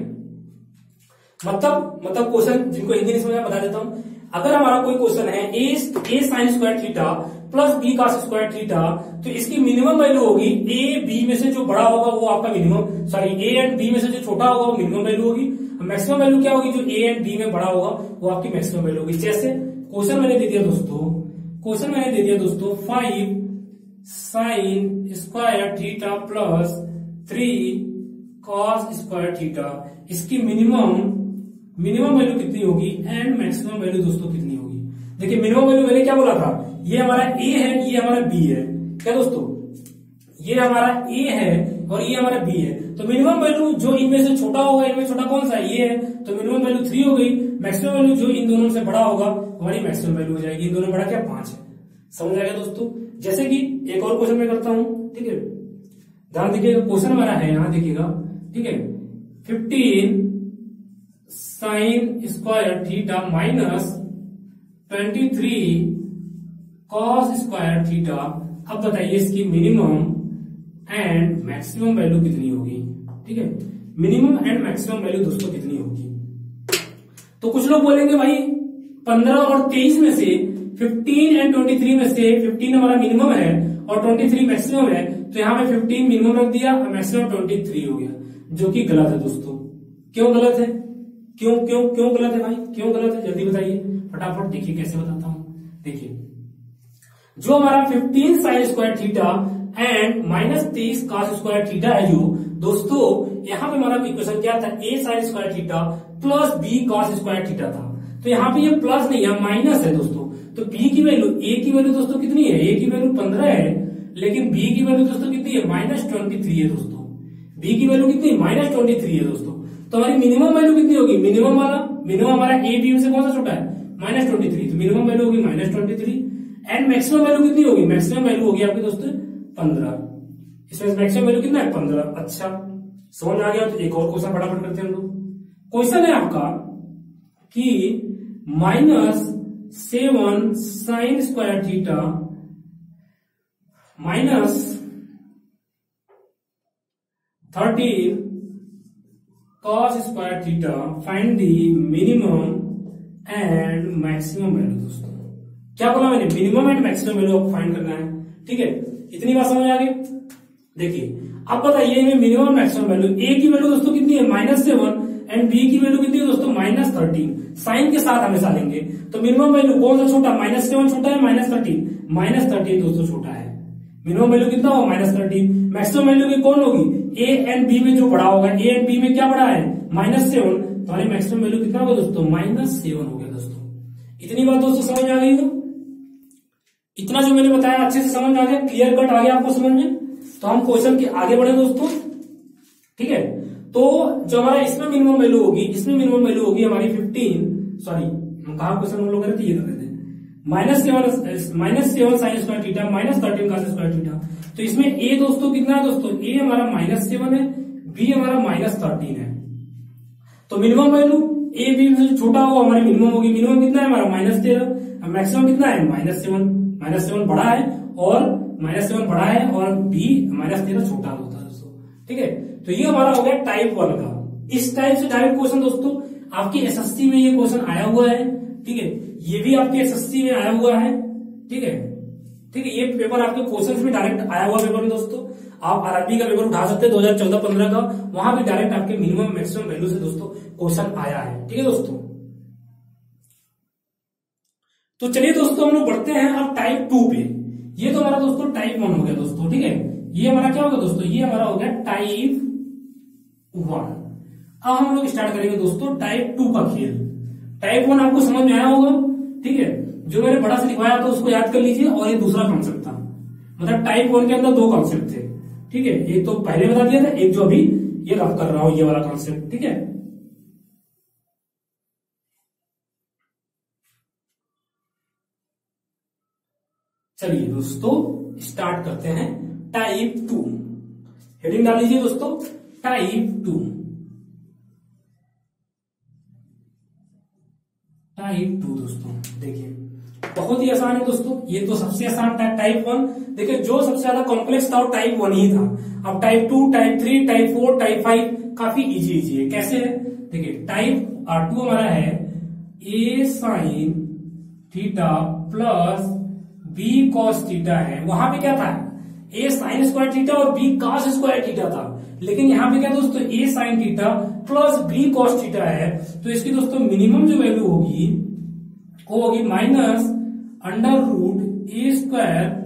मतलब क्वेश्चन जिनको हिंदी नहीं समझ बता देता हूं। अगर हमारा कोई क्वेश्चन है a sin square theta plus b cos square theta, तो इसकी मिनिमम वैल्यू होगी a b में से जो बड़ा होगा वो आपका minimum, sorry a and b में से जो छोटा होगा वो मिनिमम वैल्यू होगी। मैक्सिमम वैल्यू क्या होगी, जो a एंड b में बड़ा होगा वो आपकी मैक्सिमम वैल्यू होगी। जैसे क्वेश्चन मैंने दे दिया दोस्तों 5 sin square theta plus 3 cos square theta, इसकी मिनिमम वैल्यू कितनी होगी एंड मैक्सिमम वैल्यू दोस्तों कितनी होगी। देखिए मिनिमम वैल्यू मैंने क्या बोला था, ये हमारा a है, ये हमारा b है, क्या दोस्तों, ये हमारा a है और ये हमारा b है। तो मिनिमम वैल्यू जो इनमें से छोटा होगा, इनमें छोटा कौन सा है, ये है, तो मिनिमम वैल्यू 3 हो गई। मैक्सिमम वैल्यू जो इन दोनों से बड़ा होगा हमारी मैक्सिमम वैल्यू हो जाएगी। इन दोनों बड़ा क्या, 5 है। समझ आएगा दोस्तों। जैसे कि एक और क्वेश्चन मैं करता हूं, ठीक है, ध्यान देखिएगा, क्वेश्चन हमारा है, यहां देखिएगा, ठीक है, 15 sin square theta minus 23 cos square theta. अब बताइए इसकी मिनिमम एंड मैक्सिमम वैल्यू कितनी होगी। ठीक है, मिनिमम एंड मैक्सिमम वैल्यू दोस्तों कितनी होगी। तो कुछ लोग बोलेंगे भाई 15 और 23 में से 15 एंड 23 में से 15 हमारा मिनिमम है और 23 मैक्सिमम है, तो यहां पे 15 मिनिमम रख दिया और मैक्सिमम 23 हो गया, जो कि गलत है दोस्तों। क्यों गलत है, क्यों गलत है भाई, क्यों गलत है, जल्दी बताइए फटाफट। देखिए कैसे बताता हूं। देखिए जो हमारा 15 sin square theta and minus 23 cos square theta है, जो दोस्तों यहां पे हमारा इक्वेशन क्या था, a sin square theta plus b cos square theta था। तो यहाँ पे ये प्लस नहीं है, माइनस है दोस्तों। तो बी की वैल्यू, ए की वैल्यू दोस्तों कितनी है, ए की वैल्यू 15 है, लेकिन बी की वैल्यू दोस्तों कितनी है, -23 है दोस्तों। बी की वैल्यू कितनी, -23 है दोस्तों। तो हमारी मिनिमम वैल्यू कितनी होगी, मिनिमम हमारा ए बी से कौन सा छोटा है, -23, तो मिनिमम वैल्यू होगी -23 एंड मैक्सिमम वैल्यू कितनी होगी, मैक्सिमम वैल्यू होगी आपकी दोस्तों 15। इसमें मैक्सिमम वैल्यू कितना है, 15। अच्छा समझ आ गया। तो एक और क्वेश्चन फटाफट करते हैं हम लोग। क्वेश्चन है आपका कि -7 sin square theta -13 cos square theta, find the minimum and maximum value. दोस्तों क्या बोला मैंने, मिनिमम एंड मैक्सिमम वैल्यू आपको फाइंड करना है, ठीक है। इतनी बात समझ आ गई। देखिए अब बताइए मिनिमम मैक्सिमम वैल्यू, ए की वैल्यू दोस्तों कितनी है, -7 एंड बी की वैल्यू कितनी है दोस्तों, -13। साइन के साथ हमेशा लेंगे तो मिनिमम वैल्यू कौन सा छोटा, -7 छोटा है, -13 दोस्तों छोटा है। मिनिमम वैल्यू कितना होगा, -13। मैक्सिमम वैल्यू की कौन होगी, ए एंड बी में जो बड़ा होगा, ए एंड बी में क्या बड़ा है, -7, तो हमारी मैक्सिमम वैल्यू कितना होगा दोस्तों, -7 हो गया दोस्तों। इतनी बात दोस्तों समझ आ गई हो। इतना जो मैंने बताया अच्छे से समझ आ गया, क्लियर कट आ गया आपको समझ में। तो हम क्वेश्चन के आगे बढ़े दोस्तों, ठीक है। तो जो हमारा इसमें मिनिमम वैल्यू होगी, इसमें मिनिमम वैल्यू होगी हमारी 15, सॉरी हम कहा क्वेश्चन हम लोग करते ये करते थे, -7 sign square theta -13 cos square theta. तो इसमें ए दोस्तों कितना है दोस्तों, ए हमारा -7 है, बी हमारा -13 है। तो मिनिमम वैल्यू ए बी से छोटा होगा हमारी मिनिमम होगी। मिनिमम कितना है हमारा -13, मैक्सिमम कितना है -7 बड़ा है और -7 बड़ा है और बी -13 छोटा होता है दोस्तों, ठीक है। तो ये हमारा हो गया टाइप 1 का। इस टाइप से डायरेक्ट क्वेश्चन दोस्तों आपके एसएससी में ये क्वेश्चन आया हुआ है, ठीक है। ये भी आपके एसएससी में आया हुआ है, ठीक है, ठीक है। ये पेपर आपके क्वेश्चंस में डायरेक्ट आया हुआ पेपर में दोस्तों। आप आरआरबी का पेपर उठा सकते हैं 2014-15 का, वहां भी डायरेक्ट आपके मिनिमम मैक्सिमम वैल्यू से दोस्तों क्वेश्चन आया है, ठीक है दोस्तों। तो चलिए दोस्तों हम लोग बढ़ते हैं अब टाइप 2 पे। ये तो हमारा दोस्तों टाइप 1 हो गया दोस्तों, ठीक है। ये हमारा क्या होगा दोस्तों, ये हमारा हो गया टाइप 1। अब हम लोग स्टार्ट करेंगे दोस्तों टाइप 2 का खेल। टाइप 1 आपको समझ में आया होगा, ठीक है। जो मैंने बड़ा से लिखवाया था उसको याद कर लीजिए, और ये दूसरा कॉन्सेप्ट था। मतलब टाइप 1 के अंदर 2 कॉन्सेप्ट थे, ठीक है। एक तो पहले बता दिया था, एक जो अभी ये रफ कर रहा हूं ये वाला कॉन्सेप्ट, ठीक है। चलिए दोस्तों स्टार्ट करते हैं टाइप 2। हेडिंग डाल लीजिए दोस्तों, टाइप 2। टाइप 2 दोस्तों देखिए बहुत ही आसान है दोस्तों। ये तो सबसे आसान था टाइप 1। देखिए जो सबसे ज्यादा कॉम्प्लेक्स था वो टाइप 1 ही था। अब टाइप 2, टाइप 3, टाइप 4, टाइप 5 काफी इजी है। कैसे है देखिए, टाइप 2 हमारा है A sine theta plus B cos theta है। वहां पे क्या था, ए साइन स्क्वायर थीटा और बी कॉस स्क्वायर थीटा था। लेकिन यहाँ पे क्या दोस्तों, A sine theta plus B cos theta है। तो इसकी दोस्तों मिनिमम जो वैल्यू होगी वो होगी -√a²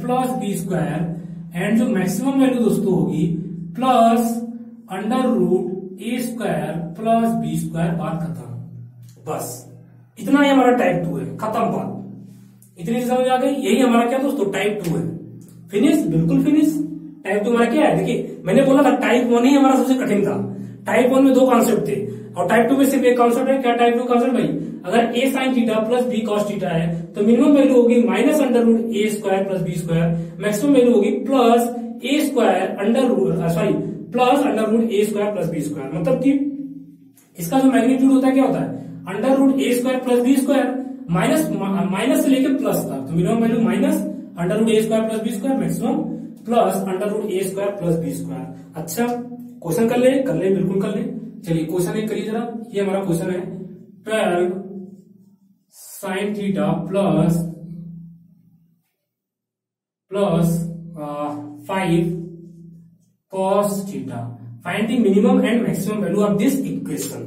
plus B square and जो मैक्सिमम वैल्यू दोस्तों होगी plus √a² plus B square. बात खत्म। बस इतना ही हमारा टाइप 2 है, खत्म बात। इतनी समझ आ गई। यही हमारा क्या दोस्तों टाइप 2 है। फिनिश, बिल्कुल फिनिश। टाइप 2 हमारा क्या है, देखिए मैंने बोला था टाइप 1 ही हमारा सबसे कठिन था। टाइप 1 में 2 कॉन्सेप्ट थे और टाइप 2 में सिर्फ एक कॉन्सेप्ट है। क्या टाइप 2 कॉन्सेप्ट भाई, अगर A sine theta plus B cos theta है तो मिनिमम वैल्यू होगी -√a² plus B square, maximum value होगी plus √a² plus B square. मतलब कि इसका जो मैग्नीट्यूड होता है क्या होता है, √a² plus B square minus से लेके प्लस तक। तो minimum value -√a² plus B square, maximum plus √a² plus B square. अच्छा क्वेश्चन कर ले बिल्कुल कर ले। चलिए क्वेश्चन एक करिए जरा। ये हमारा क्वेश्चन है 12 sign theta plus 5 cos theta. Find the minimum and maximum value of this equation.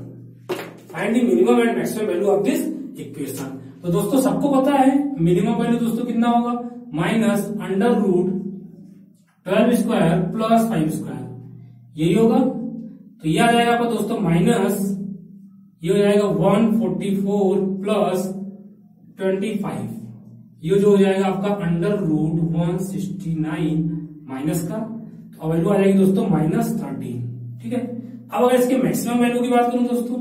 Find the minimum and maximum value of this equation. तो दोस्तों सबको पता है मिनिमम वैल्यू दोस्तों कितना होगा, -√12² प्लस 5 स्क्वायर, यही होगा। तो ये आ जाएगा आपका दोस्तों माइनस, ये हो जाएगा 144 प्लस 25, ये जो हो जाएगा आपका अंडर रूट 169 माइनस का, तो वैल्यू आ जाएगी दोस्तों -13। ठीक है, अब अगर इसके मैक्सिमम वैल्यू की बात करूं दोस्तों,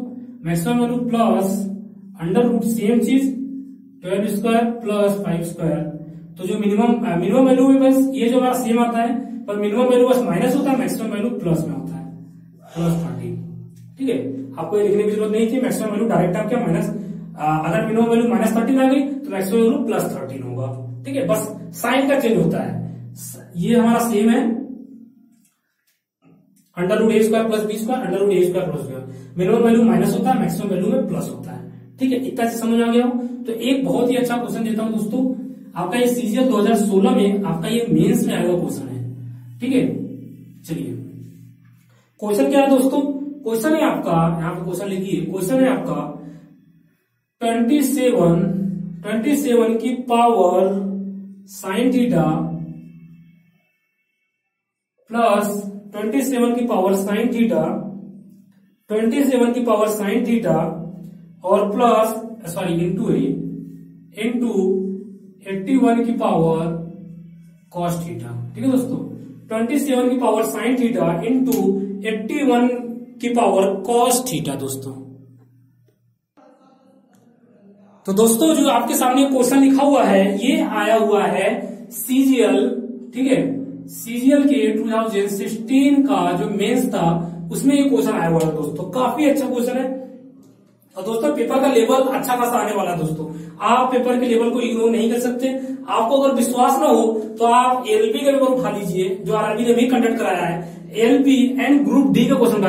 maximum value plus under root same चीज 12 स्क्वायर प्लस 5 स्क्वायर, तो जो मिनिमम वैल्यू में बस ये जो हमारा सेम आता है, पर मिनिमम वैल्यू बस माइनस होता है, मैक्सिमम वैल्यू प्लस में होता है, +13। ठीक है, आपको ये लिखने की जरूरत नहीं थी, मैक्सिमम वैल्यू डायरेक्ट आप क्या माइनस, अगर मिनिमम वैल्यू -13 आ गई तो मैक्सिमम वैल्यू +13 होगा। ठीक है, बस साइन का चेंज होता है, ये हमारा सेम है under root a square plus b square, under root a square plus b, minimum value minus होता है, मैक्सिमम वैल्यू में प्लस होता है। ठीक है, इतना से समझ आ गया हो तो एक बहुत ही अच्छा क्वेश्चन देता हूं दोस्तों, आपका ये सीजीएल 2016 में आपका ये मेंस में आएगा क्वेश्चन है। ठीक है, चलिए क्वेश्चन क्या है दोस्तों, क्वेश्चन है आपका, यहाँ पे क्वेश्चन लिखिए, क्वेश्चन है आपका 27 की पावर साइन थीटा प्लस 27 की पावर साइन थीटा, 27 की पावर साइन थीटा और प्लस इंटू 81 की पावर कॉस थीटा। ठीक है दोस्तों, 27 की पावर साइन थीटा इंटू 81 की पावर कॉस थीटा दोस्तों। तो दोस्तों जो आपके सामने क्वेश्चन लिखा हुआ है ये आया हुआ है सीजीएल, ठीक है, सीजीएल के 2016 का जो मेंस था उसमें ये क्वेश्चन आया हुआ है दोस्तों, काफी अच्छा क्वेश्चन है। और दोस्तों पेपर का लेवल अच्छा खासा आने वाला है दोस्तों, आप पेपर के लेवल को इग्नोर नहीं कर सकते। आपको अगर विश्वास ना हो तो आप एलपी का पेपर उठा लीजिए, जो आरआरबी ने भी कंडक्ट कराया है, एलपी एंड ग्रुप डी का क्वेश्चन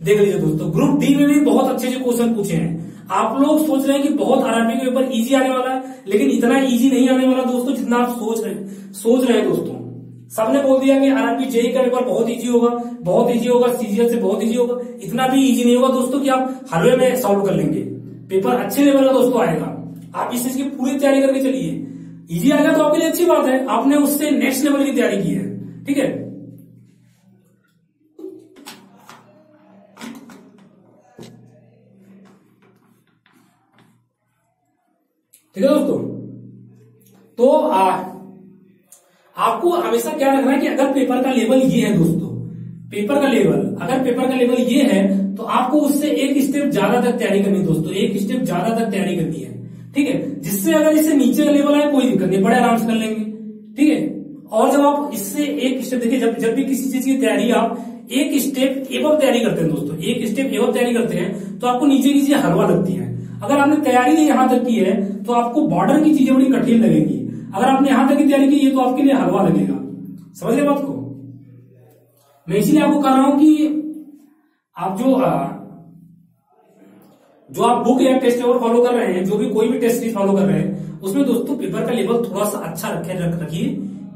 देख लीजिए दोस्तों। ग्रुप डी में भी बहुत अच्छे क्वेश्चन पूछे हैं। आप लोग सोच रहे हैं कि बहुत आरआरबी का पेपर इजी आने वाला है, लेकिन इतना इजी नहीं आने वाला दोस्तों जितना आप सोच रहे हैं दोस्तों। सबने बोल दिया कि आरआरबी जेई का पेपर बहुत इजी होगा, बहुत इजी होगा, सीजीएल से बहुत इजी होगा। इतना भी इजी नहीं होगा दोस्तों कि आप हलवे में सॉल्व कर लेंगे। पेपर अच्छे लेवल का दोस्तों आएगा, आप इस चीज की पूरी तैयारी करके चलिए। इजी आएगा तो आपके लिए अच्छी बात है, आपने उससे नेक्स्ट लेवल की तैयारी की है। ठीक है, ठीक है दोस्तों। तो आपको हमेशा क्या रखना है कि अगर पेपर का लेवल ये है दोस्तों, अगर पेपर का लेवल ये है तो आपको उससे एक स्टेप ज्यादा तक तैयारी करनी है दोस्तों, एक स्टेप ज्यादा तक तैयारी करनी है। ठीक है, जिससे अगर इससे नीचे का लेवल आए कोई दिक्कत नहीं, बड़े आराम से कर लेंगे। ठीक है, और जब आप इससे एक स्टेप देखिए, जब भी किसी चीज की तैयारी आप एक स्टेप एवं तैयारी करते हैं दोस्तों, एक स्टेप एवं तैयारी करते हैं तो आपको नीचे की चीजें हलवा लगती है। अगर आपने तैयारी यहां तक की है तो आपको बॉर्डर की चीजें बड़ी कठिन लगेगी, अगर आपने यहां तक की तैयारी की है तो आपके लिए हलवा लगेगा। समझ रहे बात को? मैं इसीलिए आपको कह रहा हूं कि आप जो आप बुक या टेस्ट पेपर फॉलो कर रहे हैं, जो भी कोई भी टेस्ट सीरीज फॉलो कर रहे हैं, उसमें दोस्तों पेपर का लेवल थोड़ा सा अच्छा रखिए,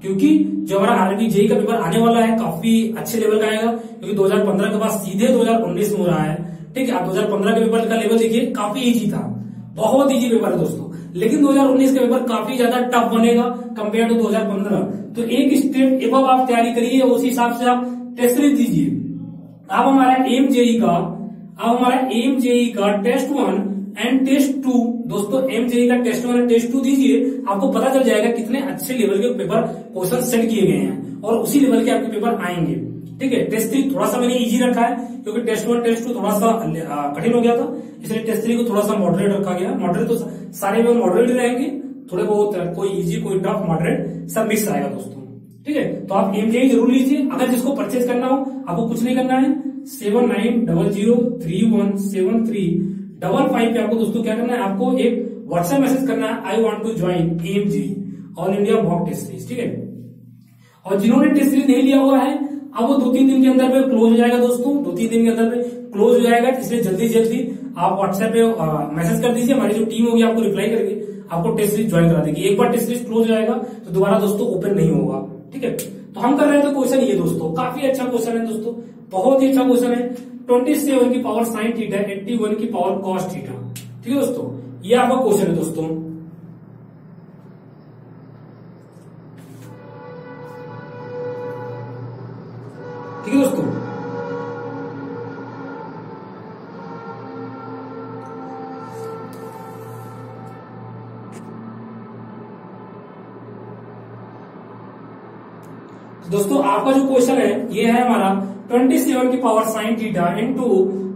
क्योंकि जो हमारा आरआरबी जेई का पेपर आने वाला है काफी अच्छे लेवल का आएगा, क्योंकि 2015 के बाद सीधे 2019 में हो रहा है। ठीक है, आप 2015 के पेपर का लेवल देखिए, काफी इजी था, बहुत इजी पेपर है दोस्तों, लेकिन 2019 का पेपर काफी ज्यादा टफ बनेगा कंपेयर टू 2015। तो एक स्टेप एबव आप तैयारी करिए, उसी हिसाब से आप टेस्ट सीरीज दीजिए। अब हमारा एम जेई का टेस्ट 1 एंड टेस्ट 2 दोस्तों, एम जेई का टेस्ट 1 एंड टेस्ट 2 दीजिए, आपको पता चल जाएगा कितने अच्छे लेवल के पेपर क्वेश्चन सेट किए गए हैं और उसी लेवल के आपके पेपर आएंगे। ठीक है, टेस्ट 3 थोड़ा सा मैंने इजी रखा है, क्योंकि टेस्ट 1 टेस्ट 2 थोड़ा सा कठिन हो गया था, इसलिए टेस्ट 3 को थोड़ा सा मॉडरेट रखा गया। मॉडरेट तो सारे पेपर मॉडरेट ही रहेंगे, थोड़े बहुत कोई इजी कोई टफ मॉडरेट सब मिक्स आएगा दोस्तों। ठीक है, तो आप एमजेई जरूर लीजिए। अगर जिसको परचेज करना हो, आपको कुछ नहीं करना है, 7900317355 पे आपको दोस्तों क्या करना है, आपको एक व्हाट्सएप मैसेज करना है, I want to join MJE all India mock test series. ठीक है, और जिन्होंने टेस्ट सीरीज नहीं लिया हुआ है, अब वो 2-3 दिन के अंदर में क्लोज हो जाएगा दोस्तों, 2-3 दिन के अंदर में क्लोज हो जाएगा। इसलिए जल्दी आप व्हाट्सएप पे मैसेज कर दीजिए, हमारी जो टीम होगी आपको रिप्लाई करके आपको टेस्ट सीरीज ज्वाइन करा देगी। एक बार टेस्ट सीरीज क्लोज हो जाएगा तो दोबारा दोस्तों ओपन नहीं होगा। ठीक है, तो हम कर रहे थे क्वेश्चन ये दोस्तों, काफी अच्छा क्वेश्चन है दोस्तों, बहुत ही अच्छा क्वेश्चन है। 27 की पावर साइन थीटा, 81 की पावर कॉस थीटा। ठीक है दोस्तों, ये आपका क्वेश्चन है दोस्तों। ठीक है दोस्तों, दोस्तों आपका जो क्वेश्चन है ये है हमारा 27 की power sine theta into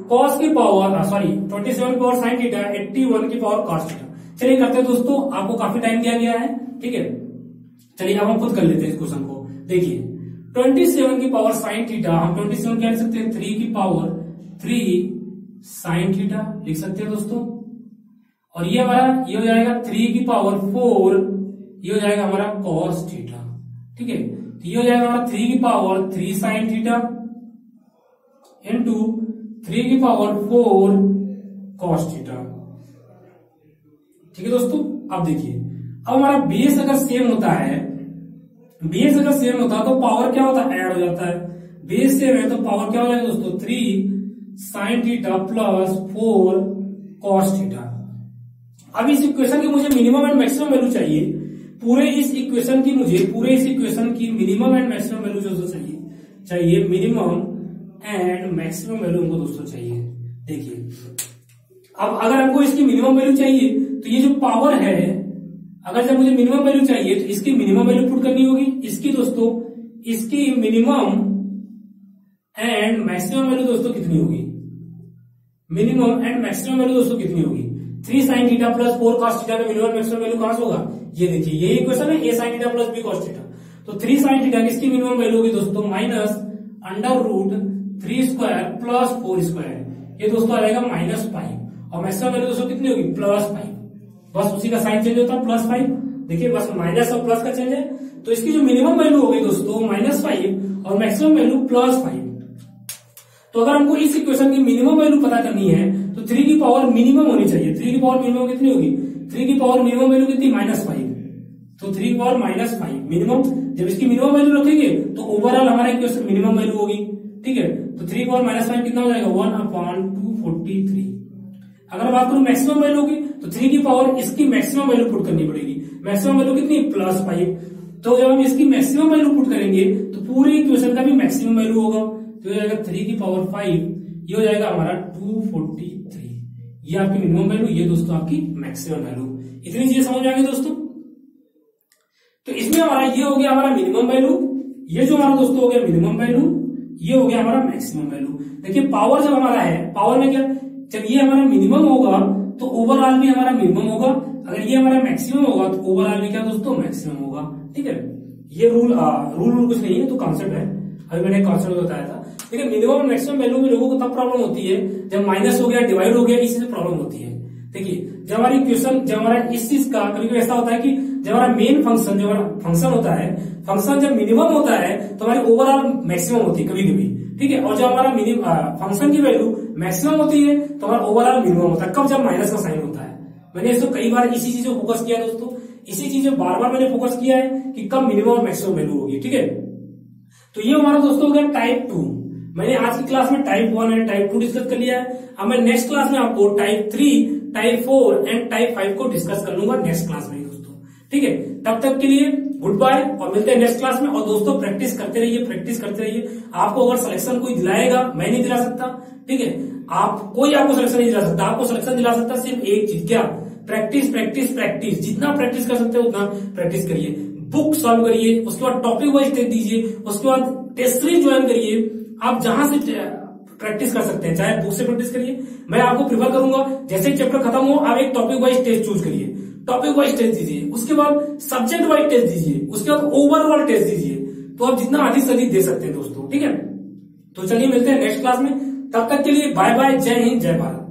cos की पावर 27 की पावर साइन थीटा 81 की पावर कॉस थीटा। चलिए करते हैं दोस्तों, आपको काफी टाइम दिया गया है, ठीक है। चलिए अब हम खुद कर लेते हैं इस क्वेश्चन को। देखिए 27 की पावर साइन थीटा, हम 27 क्या लिख सकते हैं, 3 की पावर 3 साइन थीटा लिख सकते हैं दोस्तों। और ये हमारा ये हो जाएगा 3 की पावर 4, ये हो जाएगा हमारा कॉस थीटा, ठीक है। तो ये हो जाएगा हमारा 3 की पावर 3 साइन थीटा इंटू 3 की पावर 4 कॉस थीटा, ठीक है दोस्तों। अब देखिए अब हमारा बेस अगर सेम होता है, बेस अगर सेम होता है तो पावर क्या होता है, ऐड हो जाता है। बेस सेम है तो पावर क्या हो जाएगा दोस्तों, 3 sine theta plus 4 cos theta. अब इस इक्वेशन की मुझे मिनिमम एंड मैक्सिमम वैल्यू चाहिए, पूरे इस इक्वेशन की मिनिमम एंड मैक्सिमम वैल्यू जो चाहिए मिनिमम एंड मैक्सिमम वैल्यू हमको दोस्तों चाहिए। देखिए अब अगर हमको इसकी मिनिमम वैल्यू चाहिए तो ये जो पावर है, अगर जब मुझे मिनिमम वैल्यू चाहिए तो इसकी मिनिमम वैल्यू पुट करनी होगी। इसकी दोस्तों इसकी मिनिमम एंड मैक्सिमम वैल्यू दोस्तों कितनी होगी, मिनिमम एंड मैक्सिमम वैल्यू दोस्तों कितनी होगी, 3 sine theta plus 4 cos theta का मिनिमम मैक्सिमम वैल्यू कहां से होगा, ये देखिए ये इक्वेशन है, a sine theta plus b cos theta. तो 3 साइन थीटा किसकी मिनिमम वैल्यू होगी दोस्तों, minus under root 3 square plus 4 square, ये दोस्तों आ जाएगा -5। और मैक्सिमम वैल्यू दोस्तों कितनी होगी, +5। बस उसी का साइन चेंज होता है, +5। देखिए बस माइनस और प्लस का चेंज है। तो इसकी जो मिनिमम वैल्यू होगी दोस्तों -5 और मैक्सिमम वैल्यू +5। तो अगर हमको इस इक्वेशन की मिनिमम वैल्यू पता करनी है तो 3 की पावर मिनिमम होनी चाहिए। 3 की पावर मिनिमम कितनी होगी, 3 की पावर मिनिमम वैल्यू कितनी, -5। तो 3 की पावर -5 मिनिमम, जब इसकी मिनिमम वैल्यू रखेंगे तो ओवरऑल हमारा इक्वेशन मिनिमम वैल्यू होगी, ठीक है। तो 3 की पावर -5 कितना हो जाएगा, 1/243। अगर बात करूं मैक्सिमम वैल्यू की तो 3 की पावर इसकी मैक्सिमम वैल्यू पुट करनी पड़ेगी। मैक्सिमम वैल्यू कितनी, +5। तो जब हम इसकी मैक्सिमम वैल्यू पुट करेंगे तो पूरे इक्वेशन का भी मैक्सिमम वैल्यू होगा। तो हो जाएगा 3 की पावर 5, ये हो जाएगा हमारा 243। ये आपकी मिनिमम वैल्यू, ये दोस्तों आपकी मैक्सिमम वैल्यू। इतनी चीजें समझ आ गई दोस्तों। तो इसमें हमारा ये हो गया हमारा मिनिमम वैल्यू, ये जो हमारा दोस्तों हो गया मिनिमम वैल्यू, ये हो गया हमारा मैक्सिमम वैल्यू। देखिए पावर जब हमारा है, पावर में क्या, जब ये हमारा मिनिमम होगा तो ओवरऑल भी हमारा मिनिमम होगा, अगर ये हमारा मैक्सिमम होगा तो ओवरऑल भी क्या दोस्तों, मैक्सिमम होगा, ठीक है। ये रूल कुछ नहीं है, तो कॉन्सेप्ट है, अभी मैंने कॉन्सेप्ट बताया था। देखिए मिनिमम और मैक्सिमम वैल्यू में लोगों को तब प्रॉब्लम होती है जब माइनस हो गया, डिवाइड हो गया, इसी से प्रॉब्लम होती है। देखिए जब हमारी क्वेश्चन, जब हमारा इस चीज का कभी ऐसा होता है कि जब हमारा मेन फंक्शन, जो हमारा फंक्शन होता है, फंक्शन जब मिनिमम होता है तो हमारी ओवरऑल मैक्सिमम होती है कभी कभी, ठीक है। और जब हमारा फंक्शन की वैल्यू मैक्सिमम होती है तो हमारा ओवरऑल मिनिमम होता है, कब, जब माइनस का साइन होता है। मैंने इसको कई बार इसी चीज को फोकस किया है दोस्तों, इसी चीज में बार बार मैंने फोकस किया है कि कब मिनिमम और मैक्सिमम वैल्यू होगी, ठीक है। तो ये हमारा दोस्तों हो गया टाइप 2। मैंने आज की क्लास में टाइप 1 एंड टाइप 2 डिस्कस कर लिया है। अब मैं नेक्स्ट क्लास में आपको टाइप 3, टाइप 4 एंड टाइप 5 को डिस्कस कर लूंगा नेक्स्ट क्लास में दोस्तों, ठीक है। तब तक के लिए गुड बाय और मिलते हैं नेक्स्ट क्लास में। और दोस्तों प्रैक्टिस करते रहिए, प्रैक्टिस करते रहिए। आपको अगर सिलेक्शन कोई दिलाएगा, मैं नहीं दिला सकता, ठीक है। कोई आपको सिलेक्शन नहीं दिला सकता, आपको सिलेक्शन दिला सकता सिर्फ एक चीज, क्या, प्रैक्टिस प्रैक्टिस प्रैक्टिस। जितना प्रैक्टिस कर सकते हो उतना प्रैक्टिस करिए, बुक सॉल्व करिए, उसके बाद टॉपिक वाइज टेस्ट दीजिए, उसके बाद टेस्ट सीरीज ज्वाइन करिए। आप जहां से प्रैक्टिस कर सकते हैं, चाहे बुक से प्रैक्टिस करिए, मैं आपको प्रिफर करूंगा जैसे चैप्टर खत्म हो आप एक टॉपिक वाइज टेस्ट चूज करिए, टॉपिक वाइज टेस्ट दीजिए, उसके बाद सब्जेक्ट वाइज टेस्ट दीजिए, उसके बाद ओवरऑल टेस्ट दीजिए। तो आप जितना अधिक से अधिक दे सकते हैं दोस्तों, ठीक है। तो चलिए मिलते हैं नेक्स्ट क्लास में, तब तक के लिए बाय बाय, जय हिंद, जय भारत।